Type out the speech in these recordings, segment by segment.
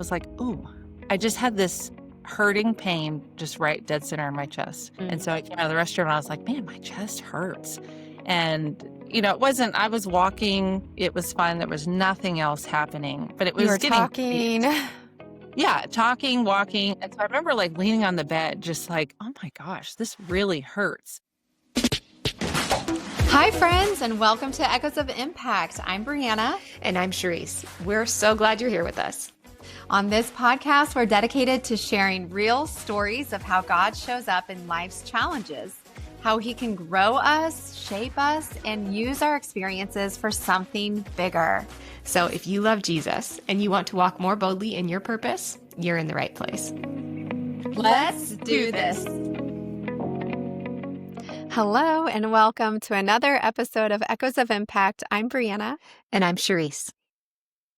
was like, ooh, I just had this hurting pain just right dead center in my chest. And so I came out of the restroom and I was like, man, my chest hurts. And, I was walking. It was fine. There was nothing else happening, but it You was were getting, talking. yeah, talking, walking. And so I remember like leaning on the bed, just like, oh my gosh, this really hurts. Hi, friends, and welcome to Echoes of Impact. I'm Brianna. And I'm Cherise. We're so glad you're here with us. On this podcast, we're dedicated to sharing real stories of how God shows up in life's challenges, how He can grow us, shape us, and use our experiences for something bigger. So if you love Jesus and you want to walk more boldly in your purpose, you're in the right place. Let's do this. Hello, and welcome to another episode of Echoes of Impact. I'm Brianna. And I'm Cherise.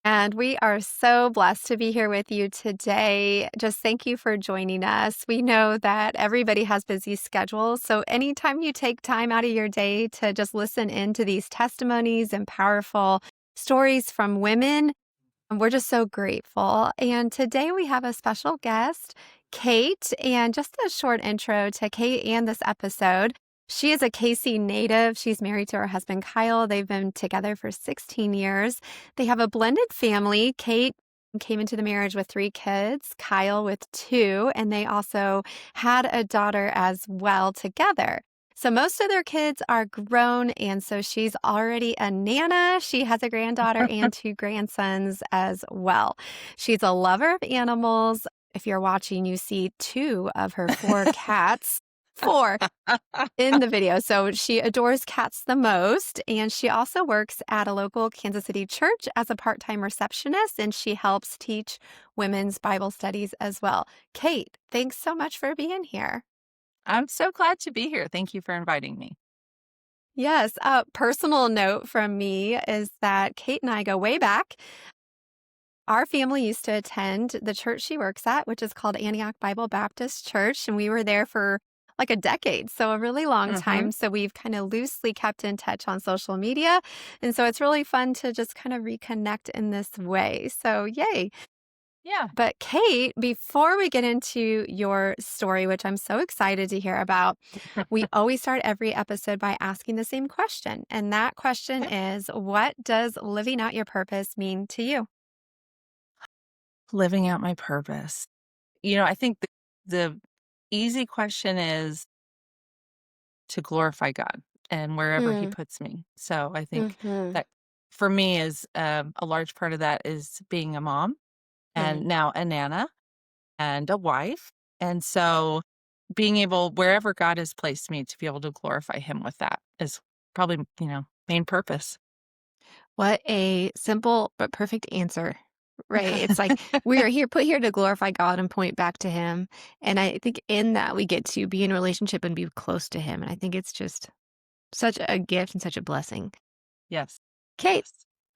And we are so blessed to be here with you today. Just thank you for joining us. We know that everybody has busy schedules. So anytime you take time out of your day to just listen into these testimonies and powerful stories from women, we're just so grateful. And today we have a special guest, Kate. And just a short intro to Kate and this episode. She is a KC native. She's married to her husband, Kyle. They've been together for 16 years. They have a blended family. Kate came into the marriage with 3 kids, Kyle with 2, and they also had a daughter as well together. So most of their kids are grown, and so she's already a nana. She has a granddaughter and 2 grandsons as well. She's a lover of animals. If you're watching, you see 2 of her 4 cats. 4 in the video. So she adores cats the most. And she also works at a local Kansas City church as a part-time receptionist. And she helps teach women's Bible studies as well. Kate, thanks so much for being here. I'm so glad to be here. Thank you for inviting me. Yes. A personal note from me is that Kate and I go way back. Our family used to attend the church she works at, which is called Antioch Bible Baptist Church. And we were there for like a decade, so a really long time. So we've kind of loosely kept in touch on social media. And so it's really fun to just kind of reconnect in this way. So yay. Yeah. But Kate, before we get into your story, which I'm so excited to hear about, we always start every episode by asking the same question. And that question is, what does living out your purpose mean to you? Living out my purpose. I think the easy question is to glorify God and wherever He puts me. So I think that for me is a large part of that is being a mom and now a nana and a wife. And so being able, wherever God has placed me, to be able to glorify Him with that is probably, main purpose. What a simple but perfect answer, right? It's like we are put here to glorify God and point back to Him. And I think in that we get to be in a relationship and be close to Him. And I think it's just such a gift and such a blessing. Yes. Kate,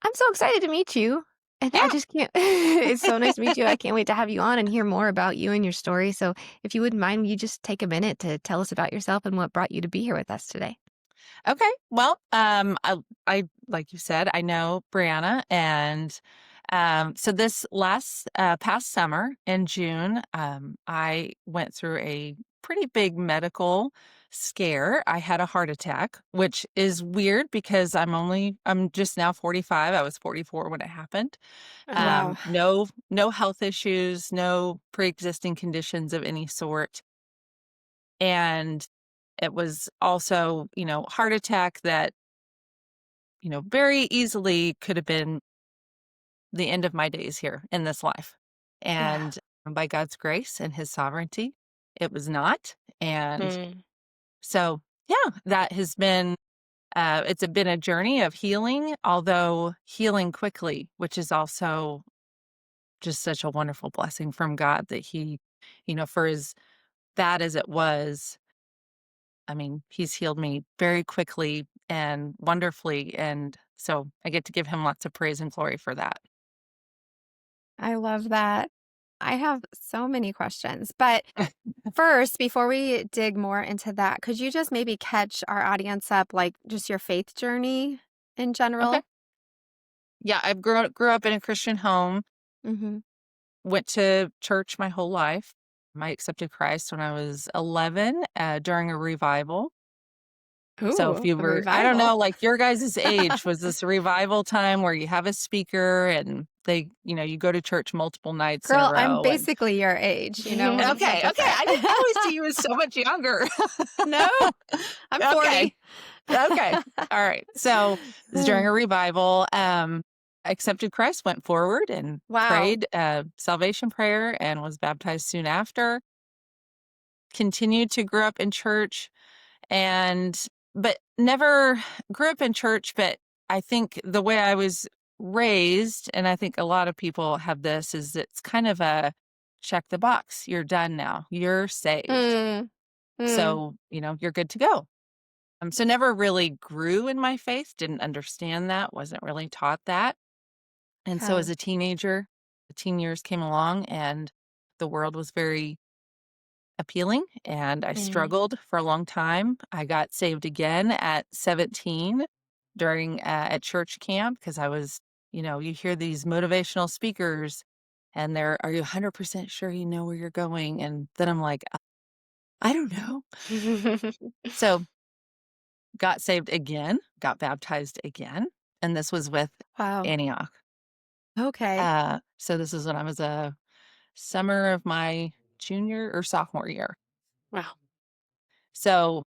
I'm so excited to meet you. And I just can't, it's so nice to meet you. I can't wait to have you on and hear more about you and your story. So if you wouldn't mind, will you just take a minute to tell us about yourself and what brought you to be here with us today? Okay. Well, I like you said, I know Brianna, and so this past summer in June, I went through a pretty big medical scare. I had a heart attack, which is weird because I'm just now 45. I was 44 when it happened. Wow. No health issues, no pre-existing conditions of any sort. And it was also, heart attack that, very easily could have been the end of my days here in this life. And by God's grace and His sovereignty, it was not. And so, that has been, it's been a journey of healing, although healing quickly, which is also just such a wonderful blessing from God that He, for as bad as it was, I mean, He's healed me very quickly and wonderfully. And so I get to give Him lots of praise and glory for that. I love that. I have so many questions, but first, before we dig more into that, could you just maybe catch our audience up, like just your faith journey in general? Okay. Yeah, I grew up in a Christian home. Mm-hmm. went to church my whole life. I accepted Christ when I was 11 during a revival. So if Ooh, you a were, I don't revival. know, like your guys' age, was this a revival time where you have a speaker and they, you go to church multiple nights in a Girl, I'm row and basically your age, we're just so okay, okay. different. I always see you as so much younger. No, I'm Okay. 40. Okay. All right. So it was during a revival. I accepted Christ, went forward and Wow. prayed salvation prayer and was baptized soon after. Continued to grow up in church but never grew up in church. But I think the way I was raised, and I think a lot of people have this, is it's kind of a check the box. You're done now. You're saved. Mm, mm, So, you're good to go. So never really grew in my faith, didn't understand that, wasn't really taught that. And so okay. as a teenager, the teen years came along and the world was very appealing and I Mm, struggled for a long time. I got saved again at 17 during at church camp because I was, you hear these motivational speakers and are you 100% sure you know where you're going? And then I'm like, I don't know. So got saved again, got baptized again, and this was with wow. Antioch. Okay. So this is when I was a summer of my junior or sophomore year. Wow. So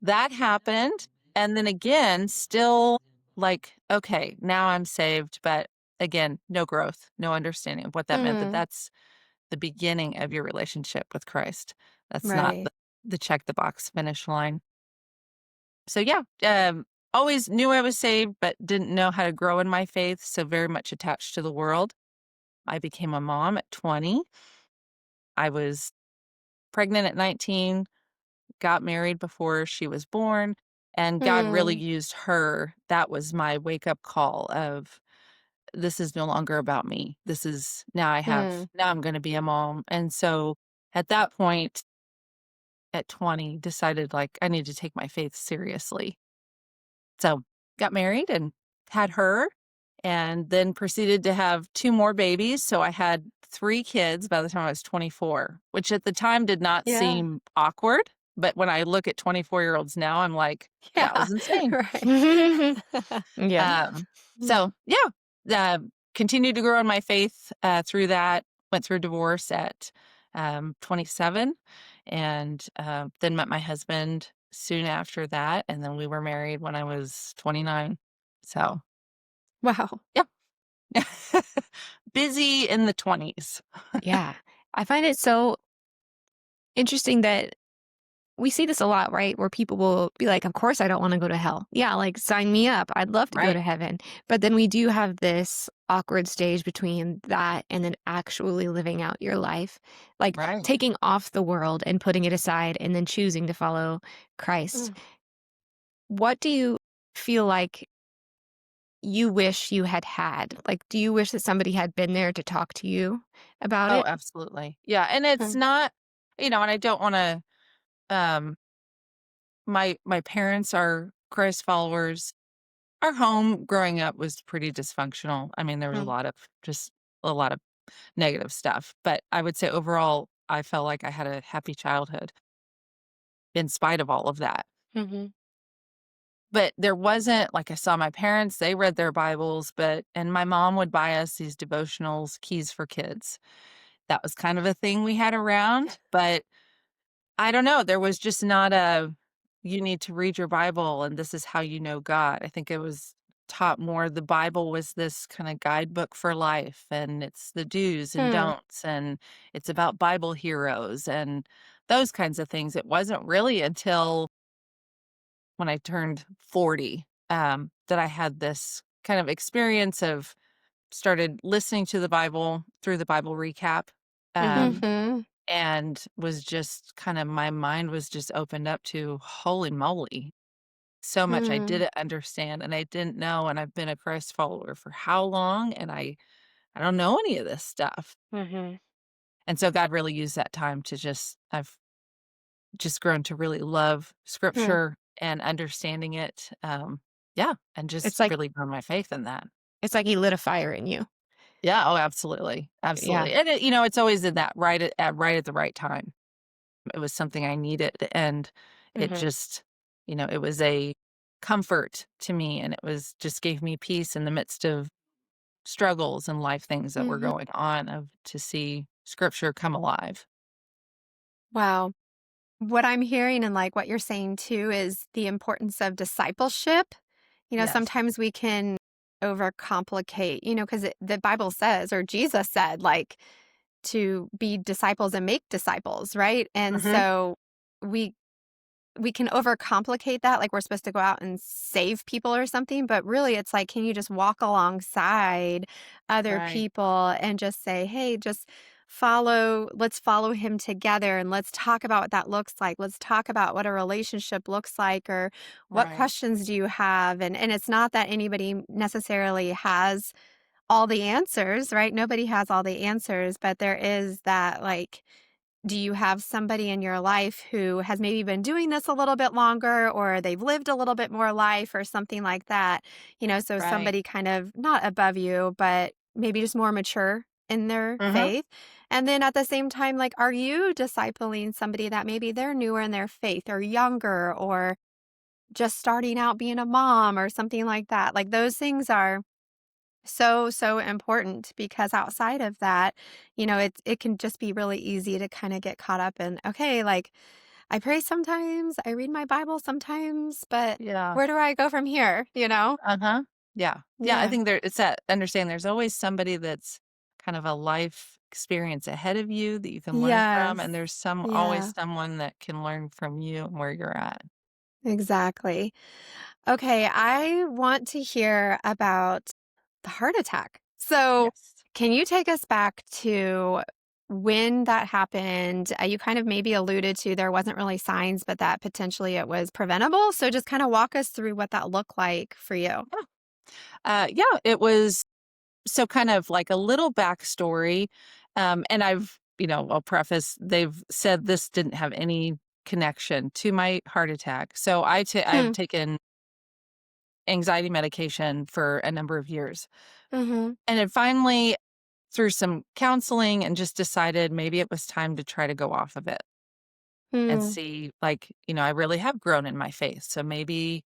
that happened, and then again, still like, okay, now I'm saved, but again, no growth, no understanding of what that meant, that Mm, that's the beginning of your relationship with Christ. That's not right. the check the box finish line. So yeah, always knew I was saved, but didn't know how to grow in my faith. So very much attached to the world. I became a mom at 20. I was pregnant at 19, got married before she was born, and God really Mm, used her. That was my wake up call of this is no longer about me. This is mm, now I'm going to be a mom. And so at that point at 20, decided like I need to take my faith seriously. So, got married and had her, and then proceeded to have 2 more babies, so I had 3 kids by the time I was 24, which at the time did not yeah. seem awkward, but when I look at 24-year-olds now, I'm like, "That Yeah. was insane." Right. Yeah. Um, Mm, so, yeah, uh, continued to grow in my faith, through that, went through divorce at, 27, and, then met my husband soon after that, and then we were married when I was 29. So, wow. yeah. Busy in the 20s. Yeah. I find it so interesting that we see this a lot, right? Where people will be like, of course, I don't want to go to hell. Yeah, like sign me up. I'd love to go Right, to heaven. But then we do have this awkward stage between that and then actually living out your life, like right. taking off the world and putting it aside and then choosing to follow Christ. Mm, What do you feel like you wish you had had? Like, do you wish that somebody had been there to talk to you about Oh, it? absolutely. Yeah, and it's mm, not and I don't wanna, um my parents are Christ followers. Our home growing up was pretty dysfunctional. I mean, there was mm, just a lot of negative stuff, but I would say overall, I felt like I had a happy childhood in spite of all of that. mhm. But there wasn't like I saw my parents, they read their Bibles, and my mom would buy us these devotionals, Keys for Kids. That was kind of a thing we had around, but I don't know, there was just not you need to read your Bible and this is how you know God. I think it was taught more the Bible was this kind of guidebook for life and it's the do's and Hmm. don'ts and it's about Bible heroes and those kinds of things. It wasn't really until when I turned 40 that I had this kind of experience of started listening to the Bible through the Bible recap. Mhm. Mhm. And was just kind of my mind was just opened up to holy moly, so much I Mm, didn't understand and I didn't know, and I've been a Christ follower for how long, and I don't know any of this stuff. mhm. And so God really used that time to I've just grown to really love Hmm. scripture and understanding it. Yeah, and just It's like really grown my faith in that. it's like he lit a fire in you. Yeah, oh, absolutely, Yeah. absolutely, and it, it's always in that right at the right time. It was something I needed, and it Mhm. just, it was a comfort to me, and it was just gave me peace in the midst of struggles and life things that were Mhm. going on of to see scripture come alive. Wow. What I'm hearing and like what you're saying too is the importance of discipleship. Yes. Sometimes we can overcomplicate, because the Bible says, or Jesus said, like to be disciples and make disciples, right? And Mhm. so we we can overcomplicate that, like we're supposed to go out and save people or something, but really it's like, can you just walk alongside other Right, people and just say, "Hey, just let's follow him together and let's talk about what that looks like. Let's talk about what a relationship looks like or what right, questions do you have?" And it's not that anybody necessarily has all the answers, right? Nobody has all the answers, but there is that like do you have somebody in your life who has maybe been doing this a little bit longer or they've lived a little bit more life or something like that? So right. somebody kind of not above you, but maybe just more mature in their Mhm. faith. And then at the same time, like, are you discipling somebody that maybe they're newer in their faith or younger or just starting out being a mom or something like that? Like, those things are so, so important because outside of that, it can just be really easy to kind of get caught up in, okay, like I pray sometimes, I read my Bible sometimes, but Yeah. where do I go from here? Uh-huh. Yeah. Yeah, I Yeah. think it's that understand there's always somebody that's kind of a life experience ahead of you that you can learn from, Yes. and there's always Yeah, someone that can learn from you and where you're at. exactly. Okay, I want to hear about the heart attack. So, Yes. can you take us back to when that happened? You kind of maybe alluded to there wasn't really signs, but that potentially it was preventable. So, just kind of walk us through what that looked like for you. Yeah. Yeah, it was so kind of like a little backstory. And I'll preface, they've said this didn't have any connection to my heart attack. So I've Hmm. taken anxiety medication for a number of years. Mm-hmm. And then finally, through some counseling and just decided maybe it was time to try to go off of it and Hmm. see, like, I really have grown in my faith. So maybe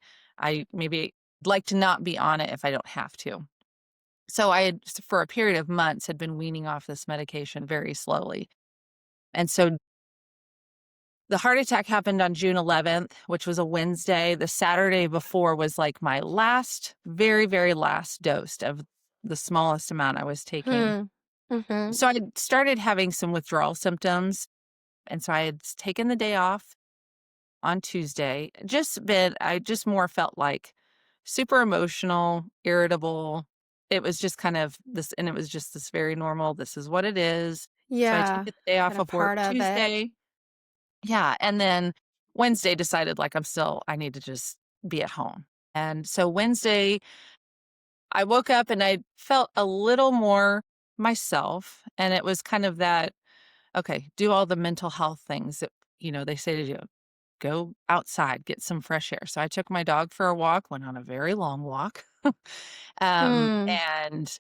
like to not be on it if I don't have to. So I had, for a period of months, had been weaning off this medication very slowly. And so the heart attack happened on June 11th, which was a Wednesday. The Saturday before was like my last, very, very last dose of the smallest amount I was taking. Hmm. Mm-hmm. So I had started having some withdrawal symptoms. And so I had taken the day off on Tuesday. I just more felt like super emotional, irritable. It was just kind of this, and it was just this very normal, this is what it is. So I took Yeah. the day off Kind of of work part of it. Tuesday. Yeah. And then Wednesday decided like I need to just be at home. And so Wednesday, I woke up and I felt a little more myself. And it was kind of that, okay, do all the mental health things that, they say to do. Go outside, get some fresh air. So I took my dog for a walk, went on a very long walk, Hmm. and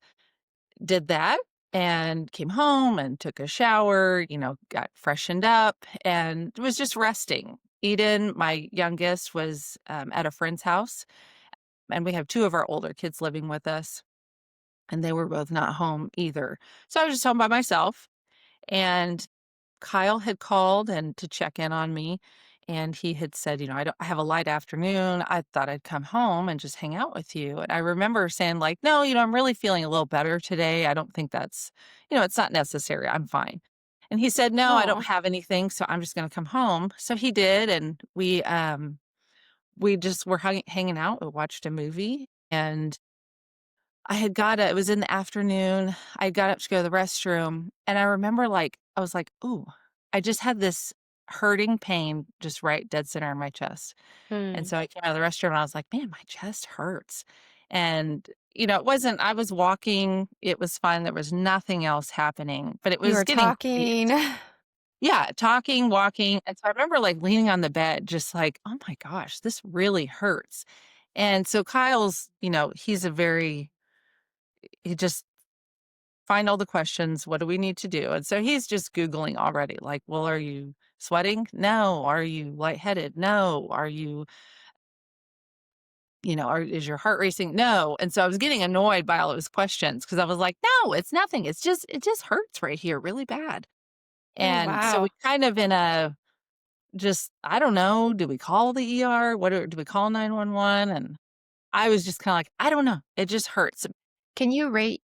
did that and came home and took a shower, got freshened up and was just resting. Eden, my youngest, was at a friend's house, and we have two of our older kids living with us, and they were both not home either. So I was just home by myself. And Kyle had called and to check in on me, and he had said, I have a light afternoon. I thought I'd come home and just hang out with you." And I remember saying like, "No, I'm really feeling a little better today. I don't think that's, it's not necessary. I'm fine." And he said, "No, I don't Oh. have anything, so I'm just going to come home." So he did, and we just were hanging out. We watched a movie, and it was in the afternoon. I got up to go to the restroom, and I remember, like, I was like, "Ooh," I just had this hurting pain just right dead center in my chest. And Hmm. so I came out of the restroom and I was like, "Man, my chest hurts." And, it wasn't I was walking, it was fine, there was nothing else happening, but it You was were getting talking. late. Yeah, talking, walking, and so I remember, like, leaning on the bed just like, "Oh my gosh, this really hurts." And so Kyle's, he's a very he just find all the questions. What do we need to do? And so he's just Googling already, like, well, are you sweating? No. Are you lightheaded? No. Are you, is your heart racing? No. And so I was getting annoyed by all those questions because I was like, no, it's nothing. It just hurts right here really bad. Oh, And so we wow. kind of in a just, I don't know, do we call the ER? Do we call 911? And I was just kind of like, I don't know. It just hurts. Can you rate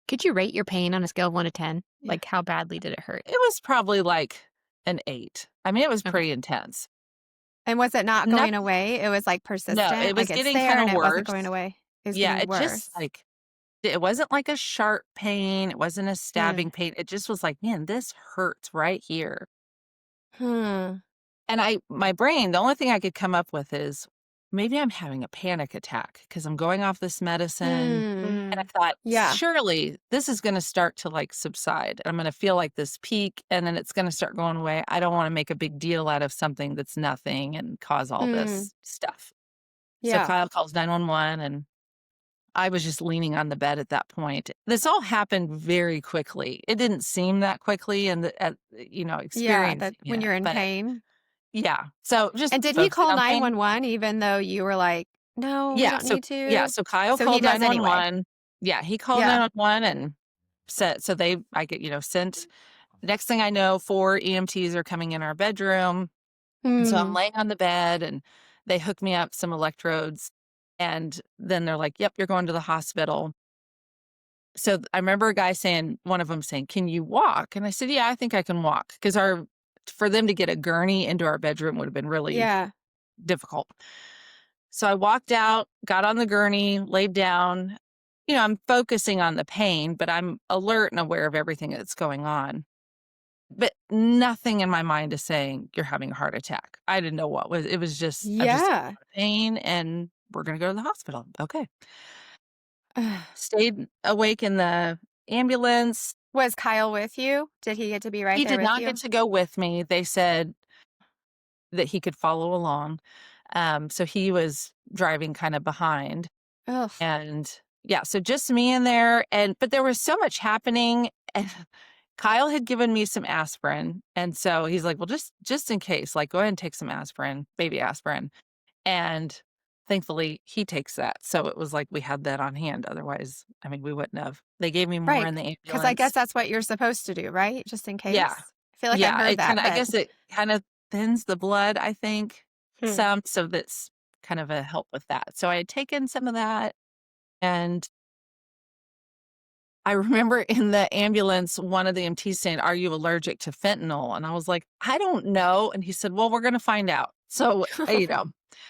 could you rate your pain on a scale of 1 to 10? Yeah. Like, how badly did it hurt? It was probably like an 8. I mean, it was Okay. pretty intense. And was it not Noth going away? It was, like, No, it persistent? was Like, it's getting there kinda and it wasn't worse. going away? It was Yeah, getting it just, worse. like it wasn't like a sharp pain, it wasn't a Mm. stabbing pain, it just was like, "Man, this hurts right here." Hmm. And my brain, the only thing I could come up with is, maybe I'm having a panic attack because 'cause I'm going off this medicine, Hmm. and I Mm. thought, Yeah. "Surely this is gonna start to, like, subside, and I'm gonna feel like this peak, and then it's gonna start going away. I don't wanna make a big deal out of something that's nothing and cause all Mm. this stuff." So Yeah. Kyle calls 911, and I was just leaning on the bed at that point. This all happened very quickly. It didn't seem that quickly and Yeah, that experiencing when it, you're in but pain. yeah. So just And did he focusing call on pain. 911 even though you were like, "No, we Yeah, don't need yeah, to?" so Kyle So he called does anyway. 911. Yeah, he called Yeah. 911 and said so I get, sent next thing I know, 4 EMTs are coming in our bedroom. And so I'm Mm. laying on the bed and they hook me up some electrodes and then they're like, "Yep, you're going to the hospital." So I remember a guy saying, one of them saying, "Can you walk?" And I said, "Yeah, I think I can walk." Because for them to get a gurney into our bedroom would have been really Yeah. difficult. So I walked out, got on the gurney, laid down. I'm focusing on the pain, but I'm alert and aware of everything that's going on. But nothing in my mind is saying you're having a heart attack. I didn't know what was. It was just I'm just in a Yeah. lot of pain, and we're gonna go to the hospital. Okay. Stayed awake in the ambulance. Was Kyle with you? Did he get to be right He there did with not get you? to go with me. They said that he could follow along. So he was driving kind of behind. Ugh. And yeah, so just me in there. But there was so much happening. And Kyle had given me some aspirin. And so he's like, well, just in case, like, go ahead and take some aspirin, baby aspirin. And thankfully he takes that. So it was like we had that on hand. Otherwise, I mean, we wouldn't have. They gave me more Right. in the Because I guess ambulance. that's what you're supposed to do, right? Just in case? Yeah. I feel like I've Yeah, heard that, I but guess it kind of thins the blood, I think, Hmm. some, so that's kind of a help with that. So I had taken some of that, and I remember in the ambulance, one of the MTs saying, "Are you allergic to fentanyl?" And I was like, "I don't know." And he said, "Well, we're gonna find out." So,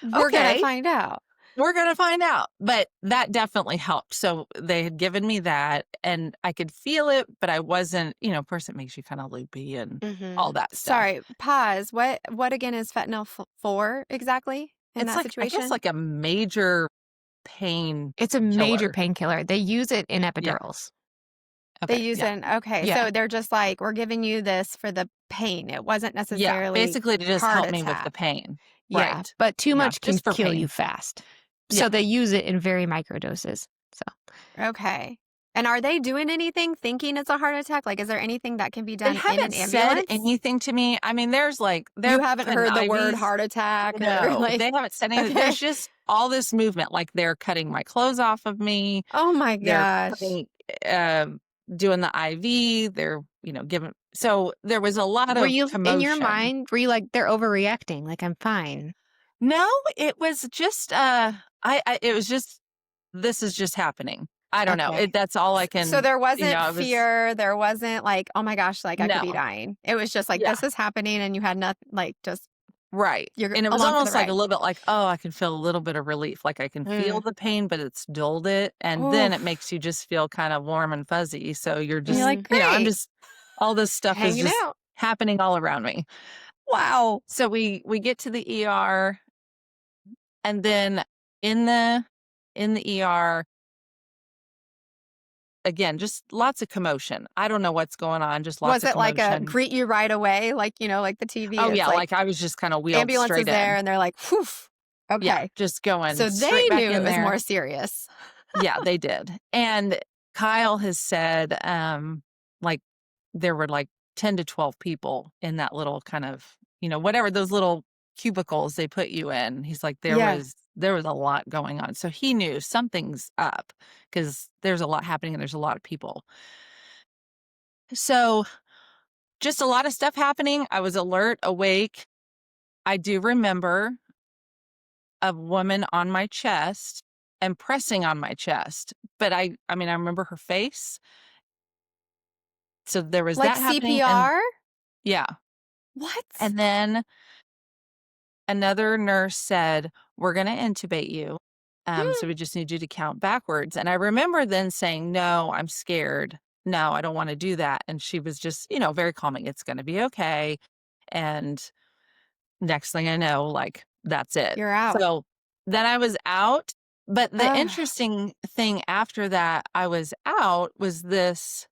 We're gonna okay. find out. We're gonna find out. But that definitely helped. So they had given me that and I could feel it, but I wasn't, of course it makes you kind of loopy and all Mhm. that stuff. Sorry, pause. What again is fentanyl for exactly in It's that like, I guess, situation? like a major pain It's a major killer. painkiller. They use it in Yeah. epidurals. They Okay. use Yeah. an okay, Yeah. so they're just like, "We're giving you this for the pain." It wasn't Yeah. necessarily Basically to just heart help me with the attack. pain. Yeah, Right. but too Yeah. much can Just for kill you pain. fast. Yeah. So they use it in very micro doses. So Okay. And are they doing anything thinking it's a heart attack? Like, is there anything that can be They done in an haven't said ambulance? anything to me. I mean, they're You haven't putting heard the word IVs. heart attack or No, they like haven't said anything. There's okay. just all this movement, like they're cutting my clothes off of me. Oh my They're gosh. putting, doing the IV. They're, giving. So there was a lot were of you in your commotion. mind, were you like, they're overreacting, like I'm fine? No, it was just, it was just, this is just happening. I don't know. Okay. That's all I So can, there wasn't it was, fear, there wasn't like, "Oh my gosh, like I could be no. dying." It was just like, Yeah. "This is happening," and you had nothing like just Right. you're And it was along for the almost like a ride. little bit like, oh, I can feel a little bit of relief. Like I can feel Mm. the pain, but it's dulled it. And then it Oof. makes you just feel kind of warm and fuzzy. So you're And you're just, like, Mhm. I'm "Great. just, all this stuff is Hanging just out. happening all around me. Wow." So we get to the ER, and then in the ER, again, just lots of commotion. I don't know what's going on, just lots Was of it like a commotion. greet you right away, like, like the TV, Oh it's yeah, like like I was just kind of wheeled ambulance is straight there in. and they're like, "Whew." Yeah, Okay. just going So they straight back knew it in was there. more serious. Yeah, they did. And Kyle has said, like, there were, like, 10 to 12 people in that little kind of, whatever those little cubicles they put you in. He's like, Yeah. there was a lot going on. So he knew something's up because there's a lot happening and there's a lot of people. So just a lot of stuff happening. I was alert, awake. I do remember a woman on my chest and pressing on my chest, but I mean, I remember her face. So there was Like that happening, and CPR? yeah. What? And then another nurse said, "We're gonna intubate you, so we just need you to count backwards." And I remember then saying, "No, I'm scared. No, I don't wanna do that." And she was just, very calming, "It's gonna be okay." And next thing I know, like, that's it. You're out. So then I was out, but the Ugh. interesting thing after that I was out was this.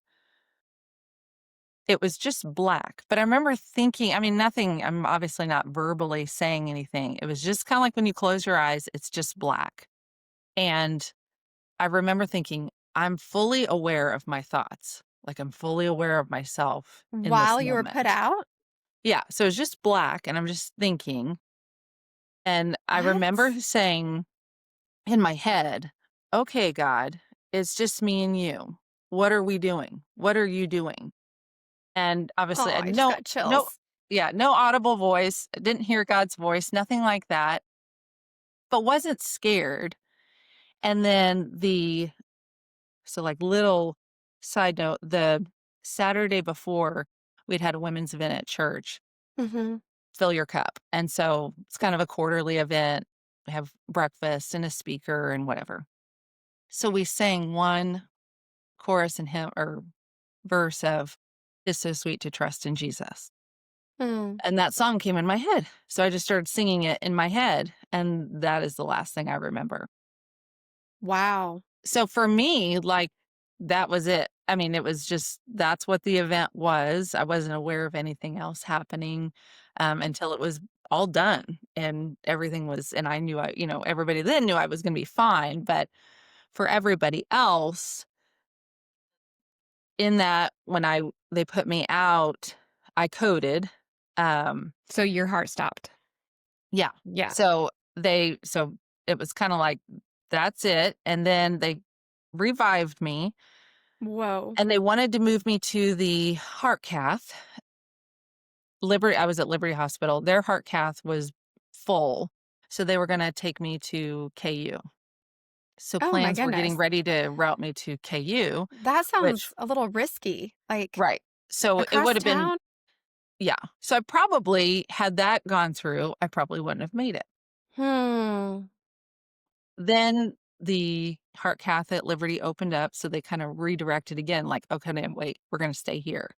It was just black, but I remember thinking, I mean, nothing, I'm obviously not verbally saying anything. It was just kinda like when you close your eyes, it's just black. And I remember thinking, I'm fully aware of my thoughts. Like, I'm fully aware of myself in this While you were put moment. out? Yeah, so it's just black, and I'm just thinking, and I remember What? saying in my head, "Okay, God, it's just me and you. What are we doing? What are you doing?" And Oh, obviously, I I just no got no chills. yeah, no audible voice, I didn't hear God's voice, nothing like that, but wasn't scared. And then like, little side note, the Saturday before, we'd had a women's event at church, Mhm. Fill Your Cup, and so it's kind of a quarterly event. We have breakfast and a speaker and whatever. So we sang one chorus and hymn or verse of "It's So Sweet to Trust in Jesus." Mm. And that song came in my head. So I just started singing it in my head, and that is the last thing I remember. Wow. So for me, like, that was it. I mean, it was just that's what the event was. I wasn't aware of anything else happening, until it was all done and everything was, and I knew everybody then knew I was gonna be fine, but for everybody else, in that when they put me out, I coded. Um So your heart stopped. Yeah. Yeah. So it was kinda like, "That's it," and then they revived me, Whoa. and they wanted to move me to the heart cath. I was at Liberty Hospital. Their heart cath was full, so they were gonna take me to KU. So Oh my plans were getting goodness. ready to route me to KU, That which sounds a little risky, like, right. So it across would have been town? yeah. So I probably had that gone through, I probably wouldn't have made it. Hmm. Then the heart cath at Liberty opened up, so they kinda redirected again, like, "Okay, now wait, we're gonna stay here."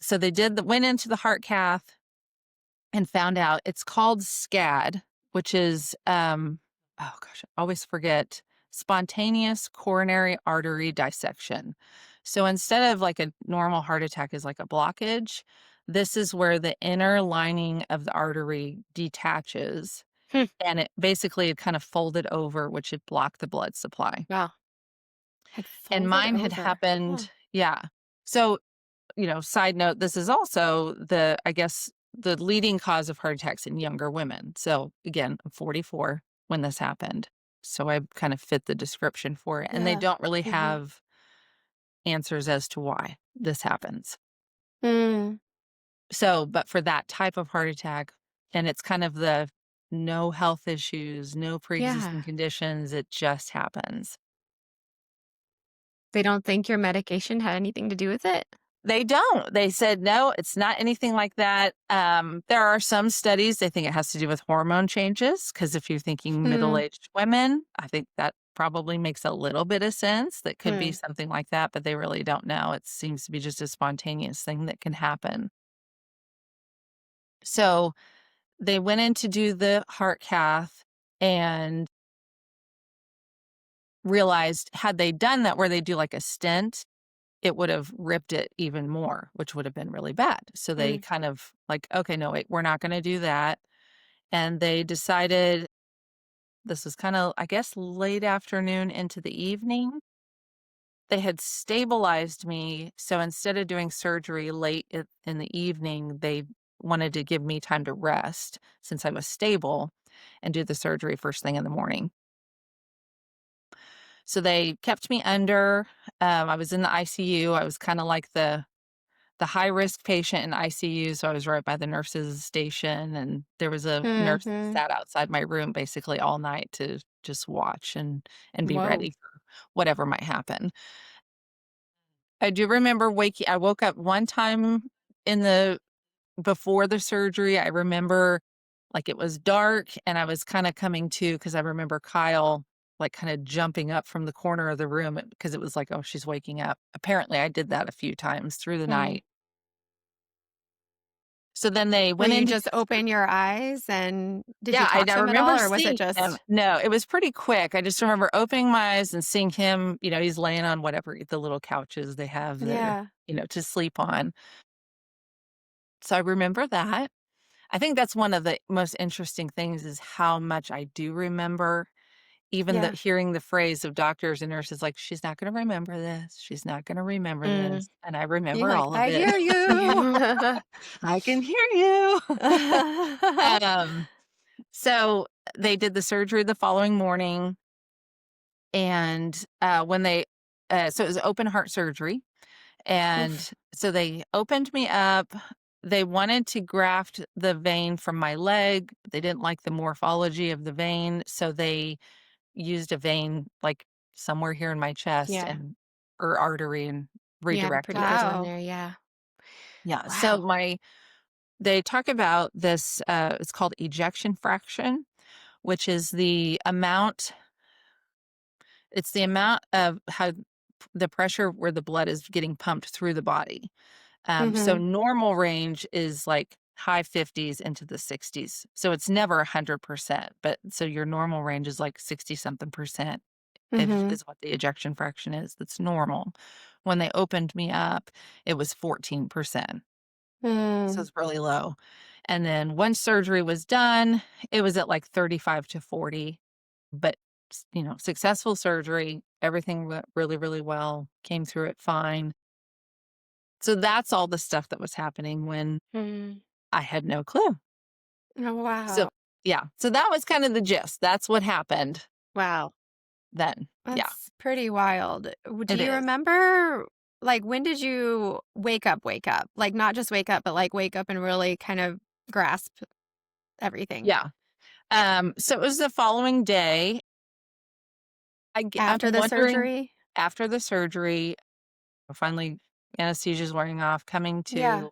So they went into the heart cath and found out it's called SCAD, which is, oh gosh, I always forget, spontaneous coronary artery dissection. So instead of like a normal heart attack is like a blockage, this is where the inner lining of the artery detaches, Hmm. and it kind of folded over, which had blocked the blood supply. Wow. Had And folded mine had over. Huh. happened, yeah. So, side note, this is also I guess, the leading cause of heart attacks in younger women. So again, I'm 44 when this happened. So I kind of fit the description for it. And they Yeah. don't really Mhm. have answers as to why this happens. Mm. So, but for that type of heart attack, and it's kind of the no health issues, no pre-existing Yeah. conditions, it just happens. They don't think your medication had anything to do with it? They don't. They said, "No, it's not anything like that." There are some studies, they think it has to do with hormone changes. Because if you're thinking Hmm. middle-aged women, I think that probably makes a little bit of sense. That could be Hmm. something like that, but they really don't know. It seems to be just a spontaneous thing that can happen. So, they went in to do the heart cath and realized had they done that where they do, like, a stent, it would have ripped it even more, which would have been really bad. So they Mm. kind of like, "Okay, no, wait, we're not gonna do that." And they decided this was kinda, I guess, late afternoon into the evening. they had stabilized me, so instead of doing surgery late in the evening, they wanted to give me time to rest since I was stable and do the surgery first thing in the morning. So they kept me under. I was in the ICU. I was kinda like the high-risk patient in ICU, so I was right by the nurse's station, and there was a nurse that Mhm. sat outside my room basically all night to just watch and be Whoa. ready for whatever might happen. I do remember waking I woke up one time in the before the surgery. I remember, like, it was dark, and I was kinda coming to because I remember Kyle, like, kinda jumping up from the corner of the room because it was like, "Oh, she's waking up." Apparently, I did that a few times through the Mm. night. So then they Will went you in to just open your eyes, and did you yeah, talk I to him at all, remember or was it seeing him. just No, it was pretty quick. I just remember opening my eyes and seeing him, he's laying on whatever the little couches they have there, Yeah, to sleep on. So I remember that. I think that's one of the most interesting things is how much I do remember, even that yeah. hearing the phrase of doctors and nurses like, "She's not gonna remember this. She's not gonna remember Mm. this." And I You're remember like, all of "I it. hear you." I can hear you. Um, so they did the surgery the following morning, and, when they so it was open heart surgery, and Oof. so they opened me up. They wanted to graft the vein from my leg. They didn't like the morphology of the vein, so they used a vein, like, somewhere here in my chest Yeah. and or artery and Yeah, to redirected put it it. right on Wow. there, yeah. Yeah, so Wow. they talk about this, it's called ejection fraction, which is the amount of how the pressure where the blood is getting pumped through the body. So Mhm. normal range is like high 50s into the 60s. So it's never 100%, but so your normal range is like 60 something percent Mhm. is what the ejection fraction is. That's normal. When they opened me up, it was 14%. So Mm. it's really low. And then once surgery was done, it was at like 35 to 40. But, successful surgery, everything went really, really well, came through it fine. So that's all the stuff that was happening when Mm. I had no clue. Oh, So, wow. yeah. So that was kind of the gist. That's what happened Wow. then. Yeah, That's pretty wild. Do it you is. remember, like, when did you wake up? Like, not just wake up, but, like, wake up and really kind of grasp everything? Yeah. So it was the following day. I'm After the wondering surgery? after the surgery, finally anesthesia's wearing off, coming Yeah. to.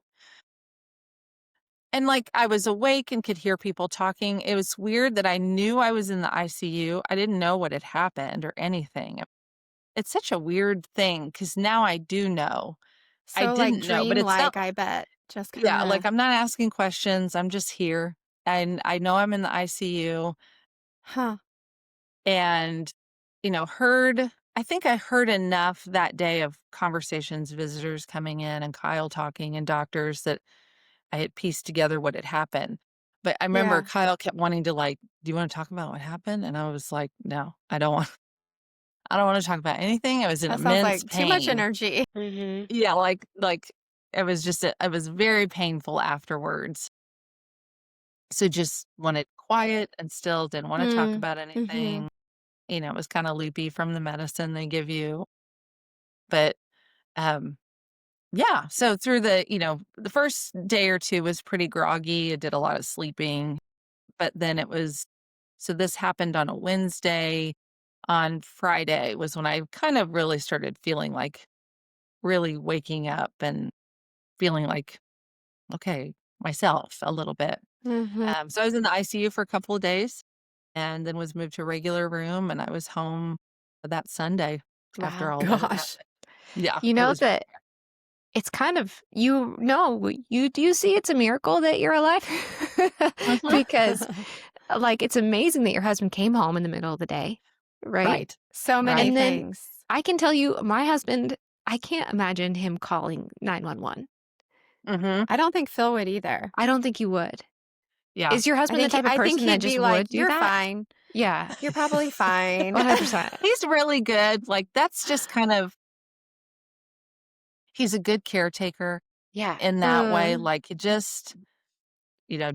And, like, I was awake and could hear people talking. It was weird that I knew I was in the ICU. I didn't know what had happened or anything. It's such a weird thing because now I do know. I So, like, didn't know, but it's not dreamlike, I bet. Just yeah, like, kinda I'm not asking questions, I'm just here, and I know I'm in the ICU huh. and, heard I think I heard enough that day of conversations, visitors coming in and Kyle talking and doctors that I had pieced together what had happened. But I remember Yeah. Kyle kept wanting to like, "Do you wanna talk about what happened?" And I was like, "No, I don't want I don't wanna talk about anything." I was in That sounds immense like too much pain. energy. Mhm. Yeah, like, it was very painful afterwards. So just wanted quiet and still, didn't wanna talk Mm. about Mhm. anything. It was kinda loopy from the medicine they give you. But, um yeah, so through the first day or 2 was pretty groggy, I did a lot of sleeping, but then it was so this happened on a Wednesday. On Friday was when I kind of really started feeling like really waking up and feeling like, okay, myself a little bit. Mhm. So I was in the ICU for a couple of days and then was moved to a regular room, and I was home that Sunday after Wow. all that had Gosh. happened. Yeah, You it know was that it's kind of you do see it's a miracle that you're alive? Mhm. Because, like, it's amazing that your husband came home in the middle of the day, right? Right, So many right. And then things. I can tell you, my husband, I can't imagine him calling 911. Mhm. I don't think Phil would either. I don't think you would. Yeah. Is your husband the type of I think person that he'd be just like, would do "You're that? fine. Yeah, You're probably fine." 100%. He's really good, like, that's just kind of he's a good caretaker Yeah. in that way, Mm, like, you just,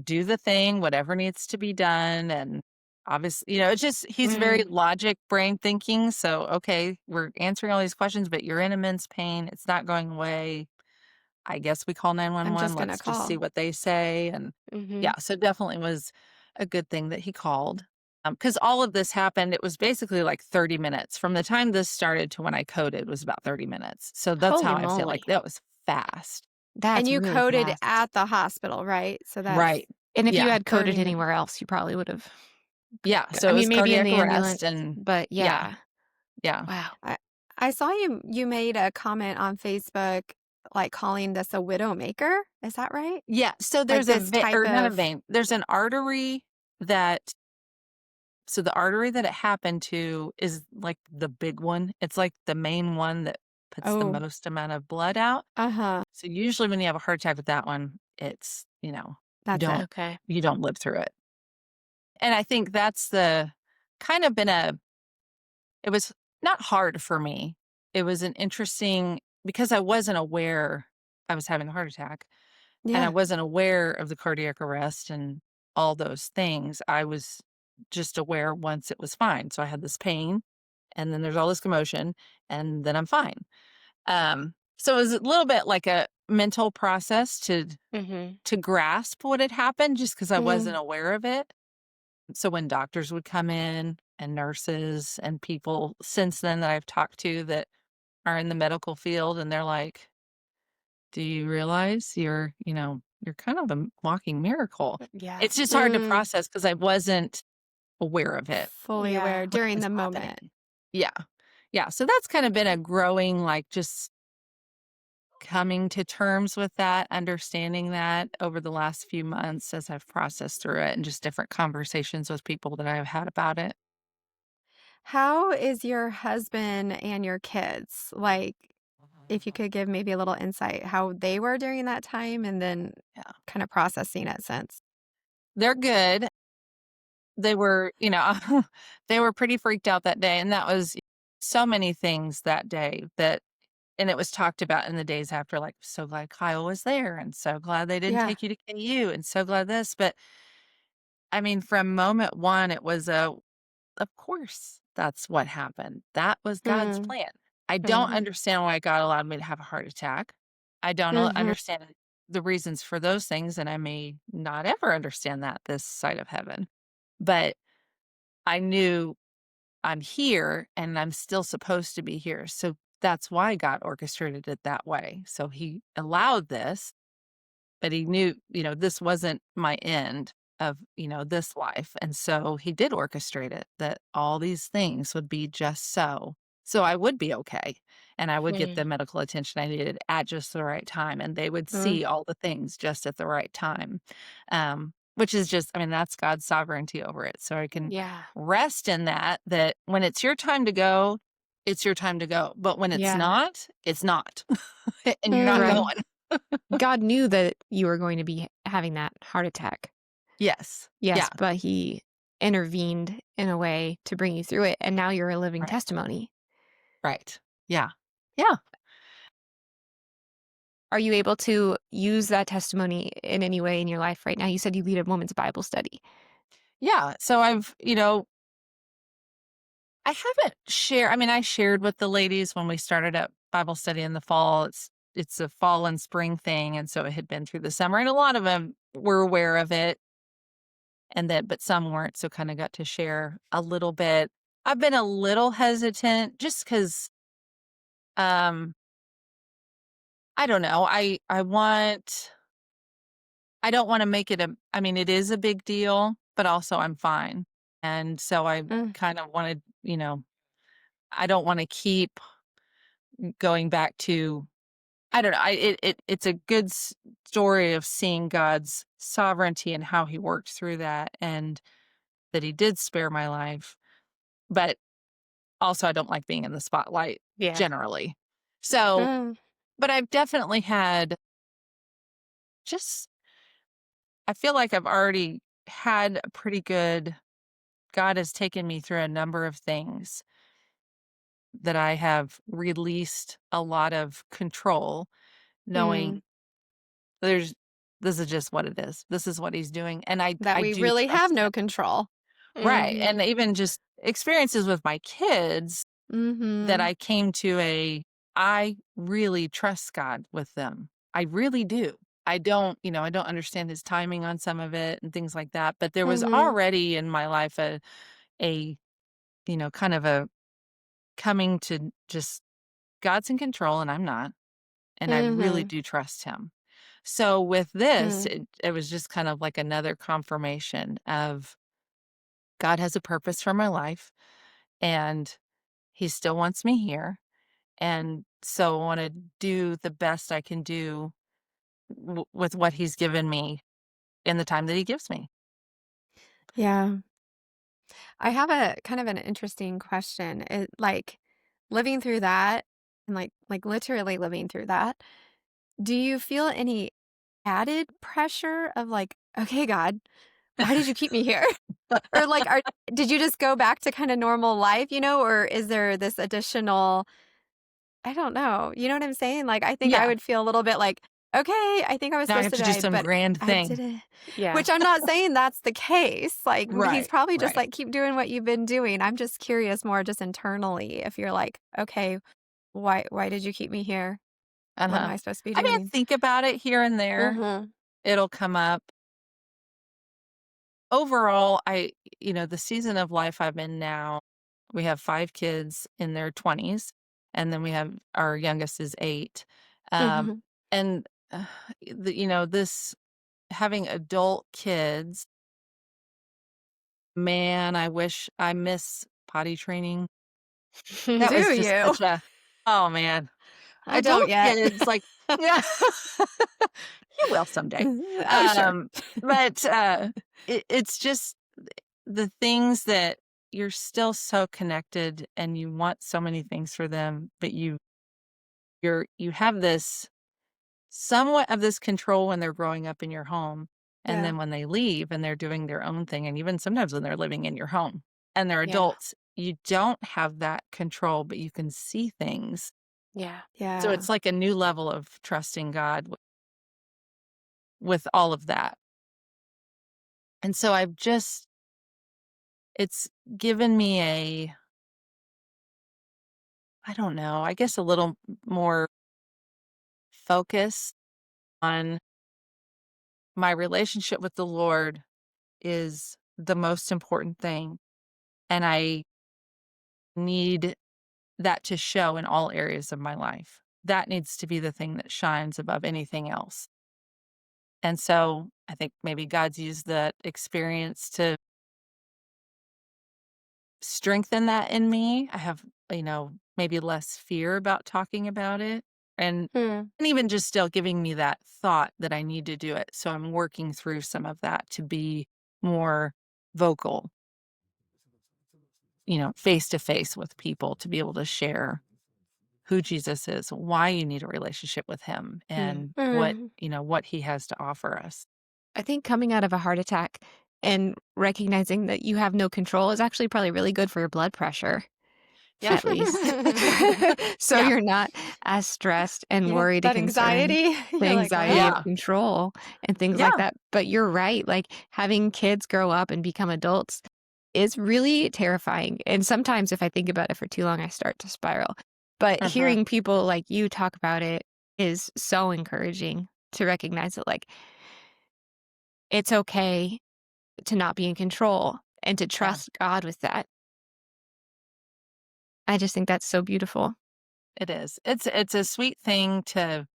do the thing, whatever needs to be done, and obviously, it's just he's very Mm, logic brain thinking, so, okay, we're answering all these questions, but you're in immense pain, it's not going away. I guess we call I'm 911, just gonna let's just see call. what they say, and mhm. yeah, so definitely was a good thing that he called. Because all of this happened, it was basically like 30 minutes. From the time this started to when I coded was about 30 minutes. So that's Holy how I feel like moly. that was fast. And That's you really coded fast. at the hospital, right? So that's Right. And if you Yeah. had coded 30 minutes. anywhere else, you probably would've Yeah, I so it mean, was maybe in cardiac the arrest ambulance, and but yeah, yeah. yeah. Wow. I saw you made a comment on Facebook, like, calling this a widowmaker. Is that right? Yeah, so Like, there's a this vein type or not a of vein, there's an artery that so the artery that it happened to is, like, the big one. It's, like, the main one that puts the oh, most amount of blood out. uh-huh, So usually when you have a heart attack with that one, it's, that's it. don't Okay. you don't live through it. And I think that's the kind of been a it was not hard for me. It was an interesting because I wasn't aware I was having a heart attack and I Yeah. wasn't aware of the cardiac arrest and all those things. I was just aware once it was fine. So I had this pain and then there's all this commotion and then I'm fine. So it was a little bit like a mental process Mhm. to grasp what had happened just because I wasn't Mm. aware of it. So when doctors would come in and nurses and people since then that I've talked to that are in the medical field and they're like, "Do you realize you're kind of a walking miracle?" Yeah. It's just hard to Mm. process because I wasn't aware of it Fully Yeah. aware when it during was the moment. happening. Yeah. Yeah, so that's kind of been a growing, like, just coming to terms with that, understanding that over the last few months as I've processed through it and just different conversations with people that I've had about it. How is your husband and your kids? Like, if you could give maybe a little insight how they were during that time and then Yeah. kind of processing it since. They're good. They were, they were pretty freaked out that day, and that was so many things that day that and it was talked about in the days after, like, "So glad Kyle was there, and so glad they didn't Yeah. take you to KU, and so glad this," but, I mean, from moment 1, it was of course, that's what happened. That was God's Mm. plan. I don't Mhm. understand why God allowed me to have a heart attack. I don't Mhm. understand the reasons for those things, and I may not ever understand that this side of heaven. But I knew I'm here and I'm still supposed to be here. So that's why God orchestrated it that way. So he allowed this but he knew, this wasn't my end of, this life. And so he did orchestrate it that all these things would be just so. So I would be okay. And I would get the Mm. medical attention I needed at just the right time. And they would Mm. see all the things just at the right time. Which is just, I mean, that's God's sovereignty over it. So I can Yeah. rest in that when it's your time to go, it's your time to go. But when Yeah. it's not. And you're not Right. Mm. going. God knew that you were going to be having that heart attack. Yes. Yes, Yeah. but he intervened in a way to bring you through it, and now you're a living Right. testimony. Right. Yeah. Yeah. Are you able to use that testimony in any way in your life right now? You said you lead a women's Bible study. Yeah. So I haven't shared, I mean, I shared with the ladies when we started up Bible study in the fall. It's a fall and spring thing. And so it had been through the summer and a lot of them were aware of it but some weren't. So kind of got to share a little bit. I've been a little hesitant just because, um, I don't know. I don't want to make it I mean, it is a big deal, but also I'm fine. And so I Mm. kind of wanted, I don't want to keep going back to, I don't know. It's a good story of seeing God's sovereignty and how he worked through that and that he did spare my life. But also I don't like being in the spotlight Yeah. generally. So, Mm. but I've definitely had just, I feel like I've already had a pretty good God has taken me through a number of things that I have released a lot of control, Mm. knowing there's this is just what it is. This is what he's doing, and That I we do really have trust no him. control. Right, Mhm. and even just experiences with my kids that Mhm. I came to I really trust God with them. I really do. I don't understand his timing on some of it and things like that, but there was Mhm. already in my life a, kind of a coming to just God's in control and I'm not, and I really Mhm. do trust him. So with this, Mm. it was just kind of like another confirmation of God has a purpose for my life and he still wants me here. And so I want to do the best I can do with what he's given me in the time that he gives me. Yeah. I have a kind of an interesting question. Like living through that and like literally living through that, do you feel any added pressure of like, okay, God, why did you keep me here? Or like did you just go back to kind of normal life, or is there this additional I don't know. You know what I'm saying? Like I think I Yeah. would feel a little bit like, okay, I think I was Now I supposed have to to do die, some but grand I thing. didn't. Yeah. Which I'm not saying that's the case. Like he's Right. probably just Right. like keep doing what you've been doing. I'm just curious more just internally if you're like, okay, why did you keep me here? What am Uh-huh. I supposed to be I mean, I doing? think about it here and there. Mhm. It'll come up. Overall, the season of life I'm in now, we have 5 kids in their 20s, and then we have our youngest is 8. Um, Mhm. and, this having adult kids, man, I miss potty training. That was Do just you? such a oh, man. I don't Adult yet. kids, like yeah. You will someday. Oh, sure. Um, but, it's just the things that you're still so connected and you want so many things for them, but you have this somewhat of this control when they're growing up in your home, and Yeah. then when they leave and they're doing their own thing, and even sometimes when they're living in your home and they're Yeah. adults, you don't have that control, but you can see things. Yeah. So Yeah. it's like a new level of trusting God with all of that. And so it's given me I don't know, I guess a little more focus on my relationship with the Lord is the most important thing. And I need that to show in all areas of my life. That needs to be the thing that shines above anything else. And so I think maybe God's used that experience to strengthen that in me. I have, maybe less fear about talking about it and Hmm. and even just still giving me that thought that I need to do it. So I'm working through some of that to be more vocal, face to face with people to be able to share who Jesus is, why you need a relationship with him Mm. and Mm. what he has to offer us. I think coming out of a heart attack and recognizing that you have no control is actually probably really good for your blood pressure, Yeah. at least. So Yeah. you're not as stressed and Yeah, worried and that concerned, anxiety. the You're like, anxiety "Well." of Yeah. control and things like Yeah. that. But you're right, like, having kids grow up and become adults is really terrifying, and sometimes if I think about it for too long, I start to spiral. But Uh-huh. hearing people like you talk about it is so encouraging to recognize that, like, it's okay to not be in control and to Yeah. trust God with that. I just think that's so beautiful. It is. It's a sweet thing to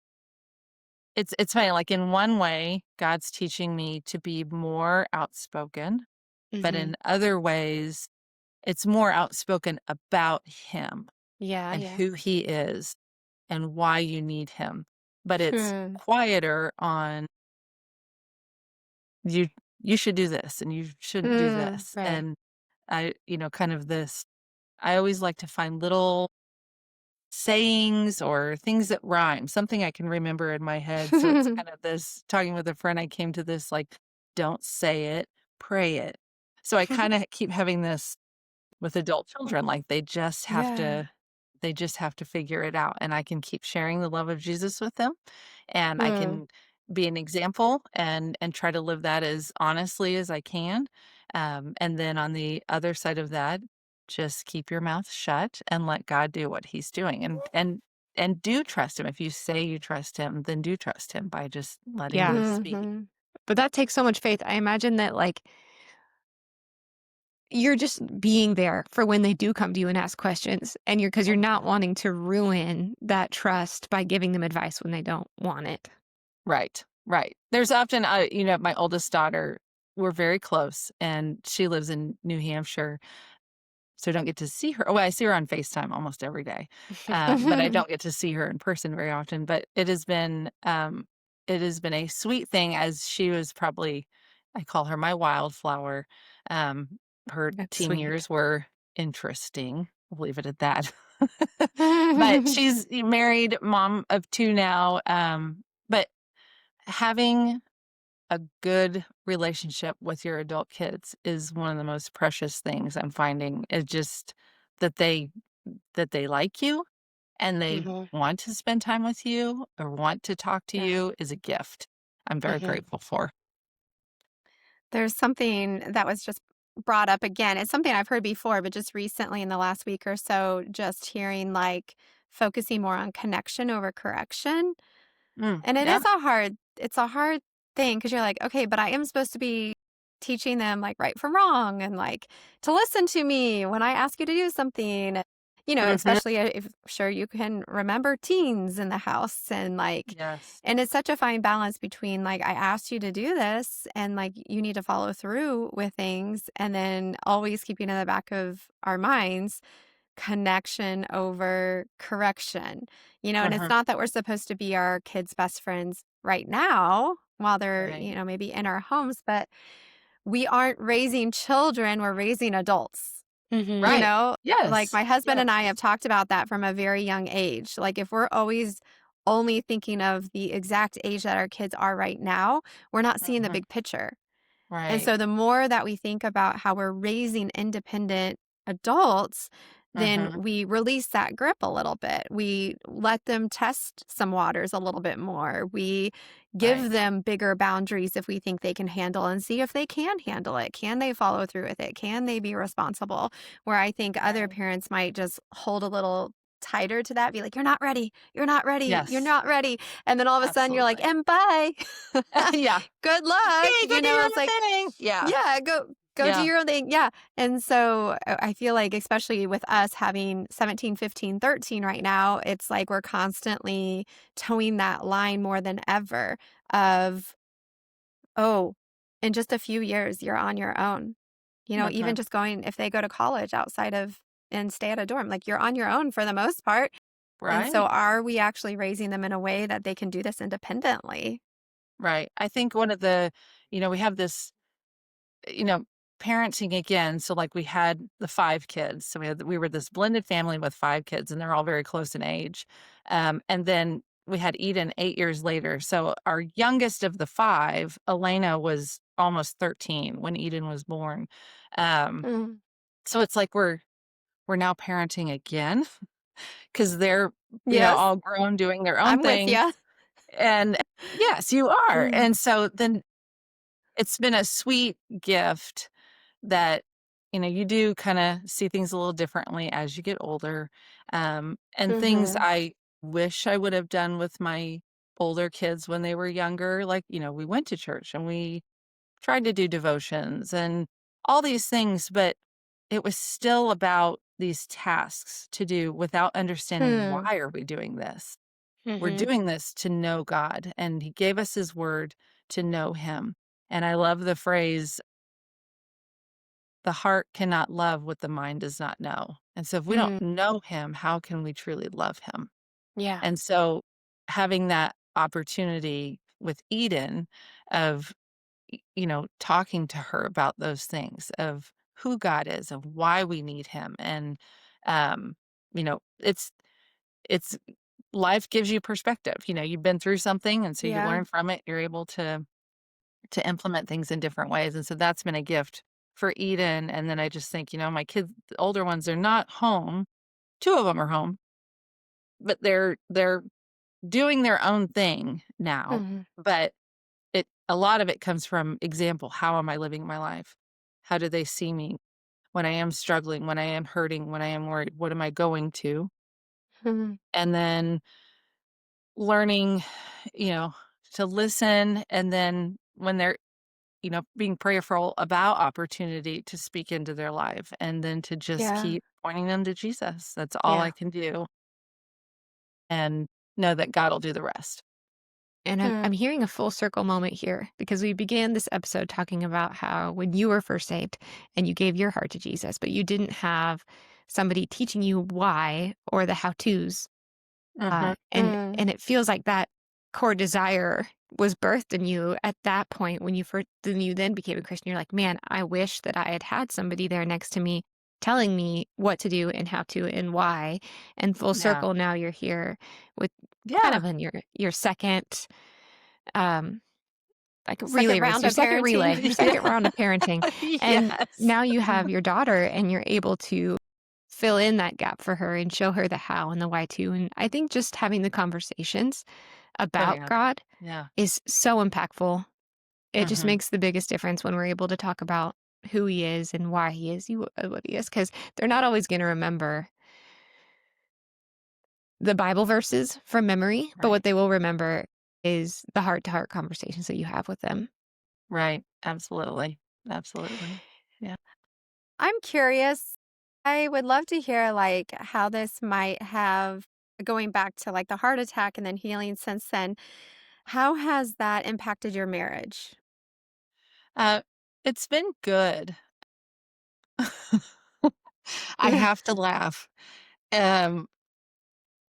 it's funny, like, in one way, God's teaching me to be more outspoken, but Mhm. in other ways, it's more outspoken about him Yeah, and yeah. who he is and why you need him. But it's Hmm. quieter on you you should do this and you shouldn't do Mm. this. Right. And kind of this I always like to find little sayings or things that rhyme, something I can remember in my head. So it's kind of this talking with a friend, I came to this like, don't say it, pray it. So I kind of keep having this with adult children, like they just have Yeah. to They just have to figure it out, and I can keep sharing the love of Jesus with them, and I Mm. can be an example and try to live that as honestly as I can. And then on the other side of that, just keep your mouth shut and let God do what he's doing, and do trust him. If you say you trust him, then do trust him by just letting Yeah. him speak. Mhm. But that takes so much faith. I imagine that, like, you're just being there for when they do come to you and ask questions, and you're because 'cause you're not wanting to ruin that trust by giving them advice when they don't want it. Right, right. There's often, my oldest daughter, we're very close, and she lives in New Hampshire, so I don't get to see her. Oh, I see her on FaceTime almost every day, but I don't get to see her in person very often. But it has been a sweet thing, as she was probably, I call her my wildflower. Her That's teen sweet. years were interesting. We'll leave it at that. But she's married, mom of 2 now, but having a good relationship with your adult kids is one of the most precious things I'm finding. Is just that they like you and they Mhm. want to spend time with you or want to talk to Yeah. you is a gift I'm very Mhm. grateful for. There's something that was just brought up again. It's something I've heard before, but just recently in the last week or so, just hearing like focusing more on connection over correction. And Yeah. it's a hard thing because you're like, okay, but I am supposed to be teaching them like right from wrong and like to listen to me when I ask you to do something. Mhm. Especially if sure you can remember teens in the house and like, Yes. and it's such a fine balance between like, I asked you to do this and like you need to follow through with things. And then always keeping in the back of our minds connection over correction. And it's Uh-huh. not that we're supposed to be our kids' best friends right now while they're, Right. maybe in our homes, but we aren't raising children, we're raising adults. You Mhm. Right. know, like Yes. my husband and I Yes. have talked about that from a very young age. Like if we're always only thinking of the exact age that our kids are right now, we're not seeing the Mhm. big picture. And Right. so the more that we think about how we're raising independent adults, then Mhm. we release that grip a little bit. We let them test some waters a little bit more. We give Right. them bigger boundaries if we think they can handle and see if they can handle it. Can they follow through with it? Can they be responsible? Where I think other Right. parents might just hold a little tighter to that, be like, you're not ready. You're not ready. You're Yes. not ready. And then all of a sudden you're like, Absolutely. and bye. Yeah. Good luck. Okay, go do your It's own like, thing. Yeah. yeah, go do Yeah. your own thing. Yeah. And so I feel like especially with us having 17, 15, 13 right now, it's like we're constantly towing that line more than ever of, oh, in just a few years you're on your own. Even Mhm. just going if they go to college outside of and stay at a dorm, like you're on your own for the most part. And so Right. are we actually raising them in a way that they can do this independently? Right. I think one of the, we have this, you know, parenting again. So like we had the 5 kids. So we were this blended family with 5 kids and they're all very close in age. And then we had Eden 8 years later. So our youngest of the 5, Elena, was almost 13 when Eden was born. Um, Mm. so it's like we're now parenting again because they're, Yes, all grown doing their own I'm with thing. you. And yes, you are. Mm. And so then it's been a sweet gift that, you do kinda see things a little differently as you get older, and things Mhm. I wish I would have done with my older kids when they were younger, like, we went to church and we tried to do devotions and all these things, but it was still about these tasks to do without understanding why Hmm. are we doing this? We're Mhm. doing this to know God, and He gave us His word to know Him. And I love the phrase, the heart cannot love what the mind does not know. And so if we don't Mm. know Him, how can we truly love Him? Yeah. And so having that opportunity with Eden of, talking to her about those things of who God is, of why we need Him. And, it's life gives you perspective. You've been through something, and so you Yeah. learn from it. You're able to implement things in different ways, and so that's been a gift for Eden. And then I just think, my kids, the older ones, are not home. 2 of them are home, but they're doing their own thing now. Mhm. But a lot of it comes from example. How am I living my life? How do they see me when I am struggling, when I am hurting, when I am worried? What am I going to? Mhm. And then learning, you know, to listen, and then when they're, being prayerful about opportunity to speak into their life, and then to just Yeah. keep pointing them to Jesus. That's all I Yeah. can do, and know that God will do the rest. And I'm Hmm. hearing a full circle moment here because we began this episode talking about how when you were first saved and you gave your heart to Jesus, but you didn't have somebody teaching you why or the how-tos. Mhm. And it feels like that core desire was birthed in you at that point when you then became a Christian. You're like, man, I wish that I had had somebody there next to me telling me what to do and how to and why. And full Yeah. circle, now you're here with kind Yeah. of in your second um like a Second relay race, round your of second relay, parenting. your Yeah. second round of parenting. And Yes. now you have your daughter and you're able to fill in that gap for her and show her the how and the why too. And I think just having the conversations Oh, about yeah. God Yeah. is so impactful. It just Mhm. makes the biggest difference when we're able to talk about who he is and why he is what he is, because they're not always going to remember the Bible verses from memory, but what Right. they will remember is the heart to heart conversations that you have with them. Right. Absolutely. Absolutely. Yeah. I'm curious. I would love to hear like how this might have going back to like the heart attack and then healing since then. How has that impacted your marriage? Uh, it's been good. I have to laugh. Um,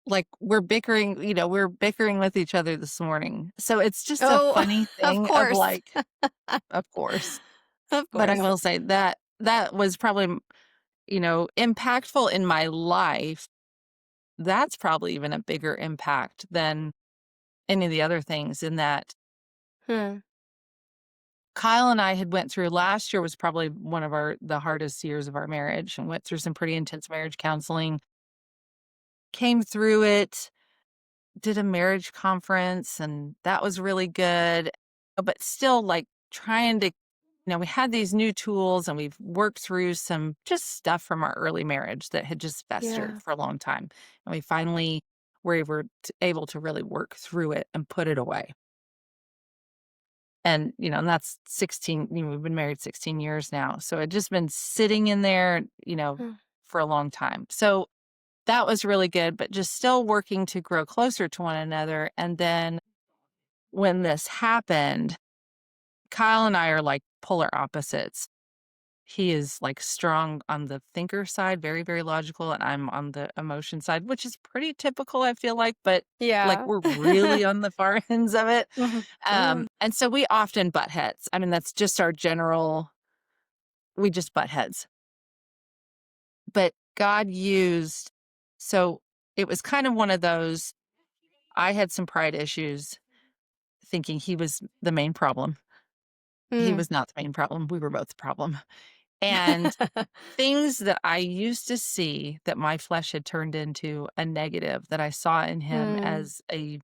like, we're bickering with each other this morning. So it's just a Oh, funny of thing of, course. like, of course. Of But I course. will say that that was probably, impactful in my life. That's probably even a bigger impact than any of the other things, in that Hmm. Kyle and I had went through last year was probably one of the hardest years of our marriage, and went through some pretty intense marriage counseling, came through it, did a marriage conference, and that was really good. But still, like, trying to, we had these new tools, and we've worked through some just stuff from our early marriage that had just festered Yeah. for a long time. And we finally were able to really work through it and put it away. And that's 16, we've been married 16 years now. So it just been sitting in there, Hmm. for a long time. So that was really good, but just still working to grow closer to one another. And then when this happened, Kyle and I are like polar opposites. He is like strong on the thinker side, very, very logical, and I'm on the emotion side, which is pretty typical, I feel like, but like Yeah. we're really on the far ends of it. Mhm. Mhm. And so we often butt heads. I mean, that's just our general, we just butt heads. But God used, so it was kind of one of those, I had some pride issues thinking he was the main problem. He Mm. was not the main problem. We were both the problem. And things that I used to see that my flesh had turned into a negative, that I saw in him Mm. as a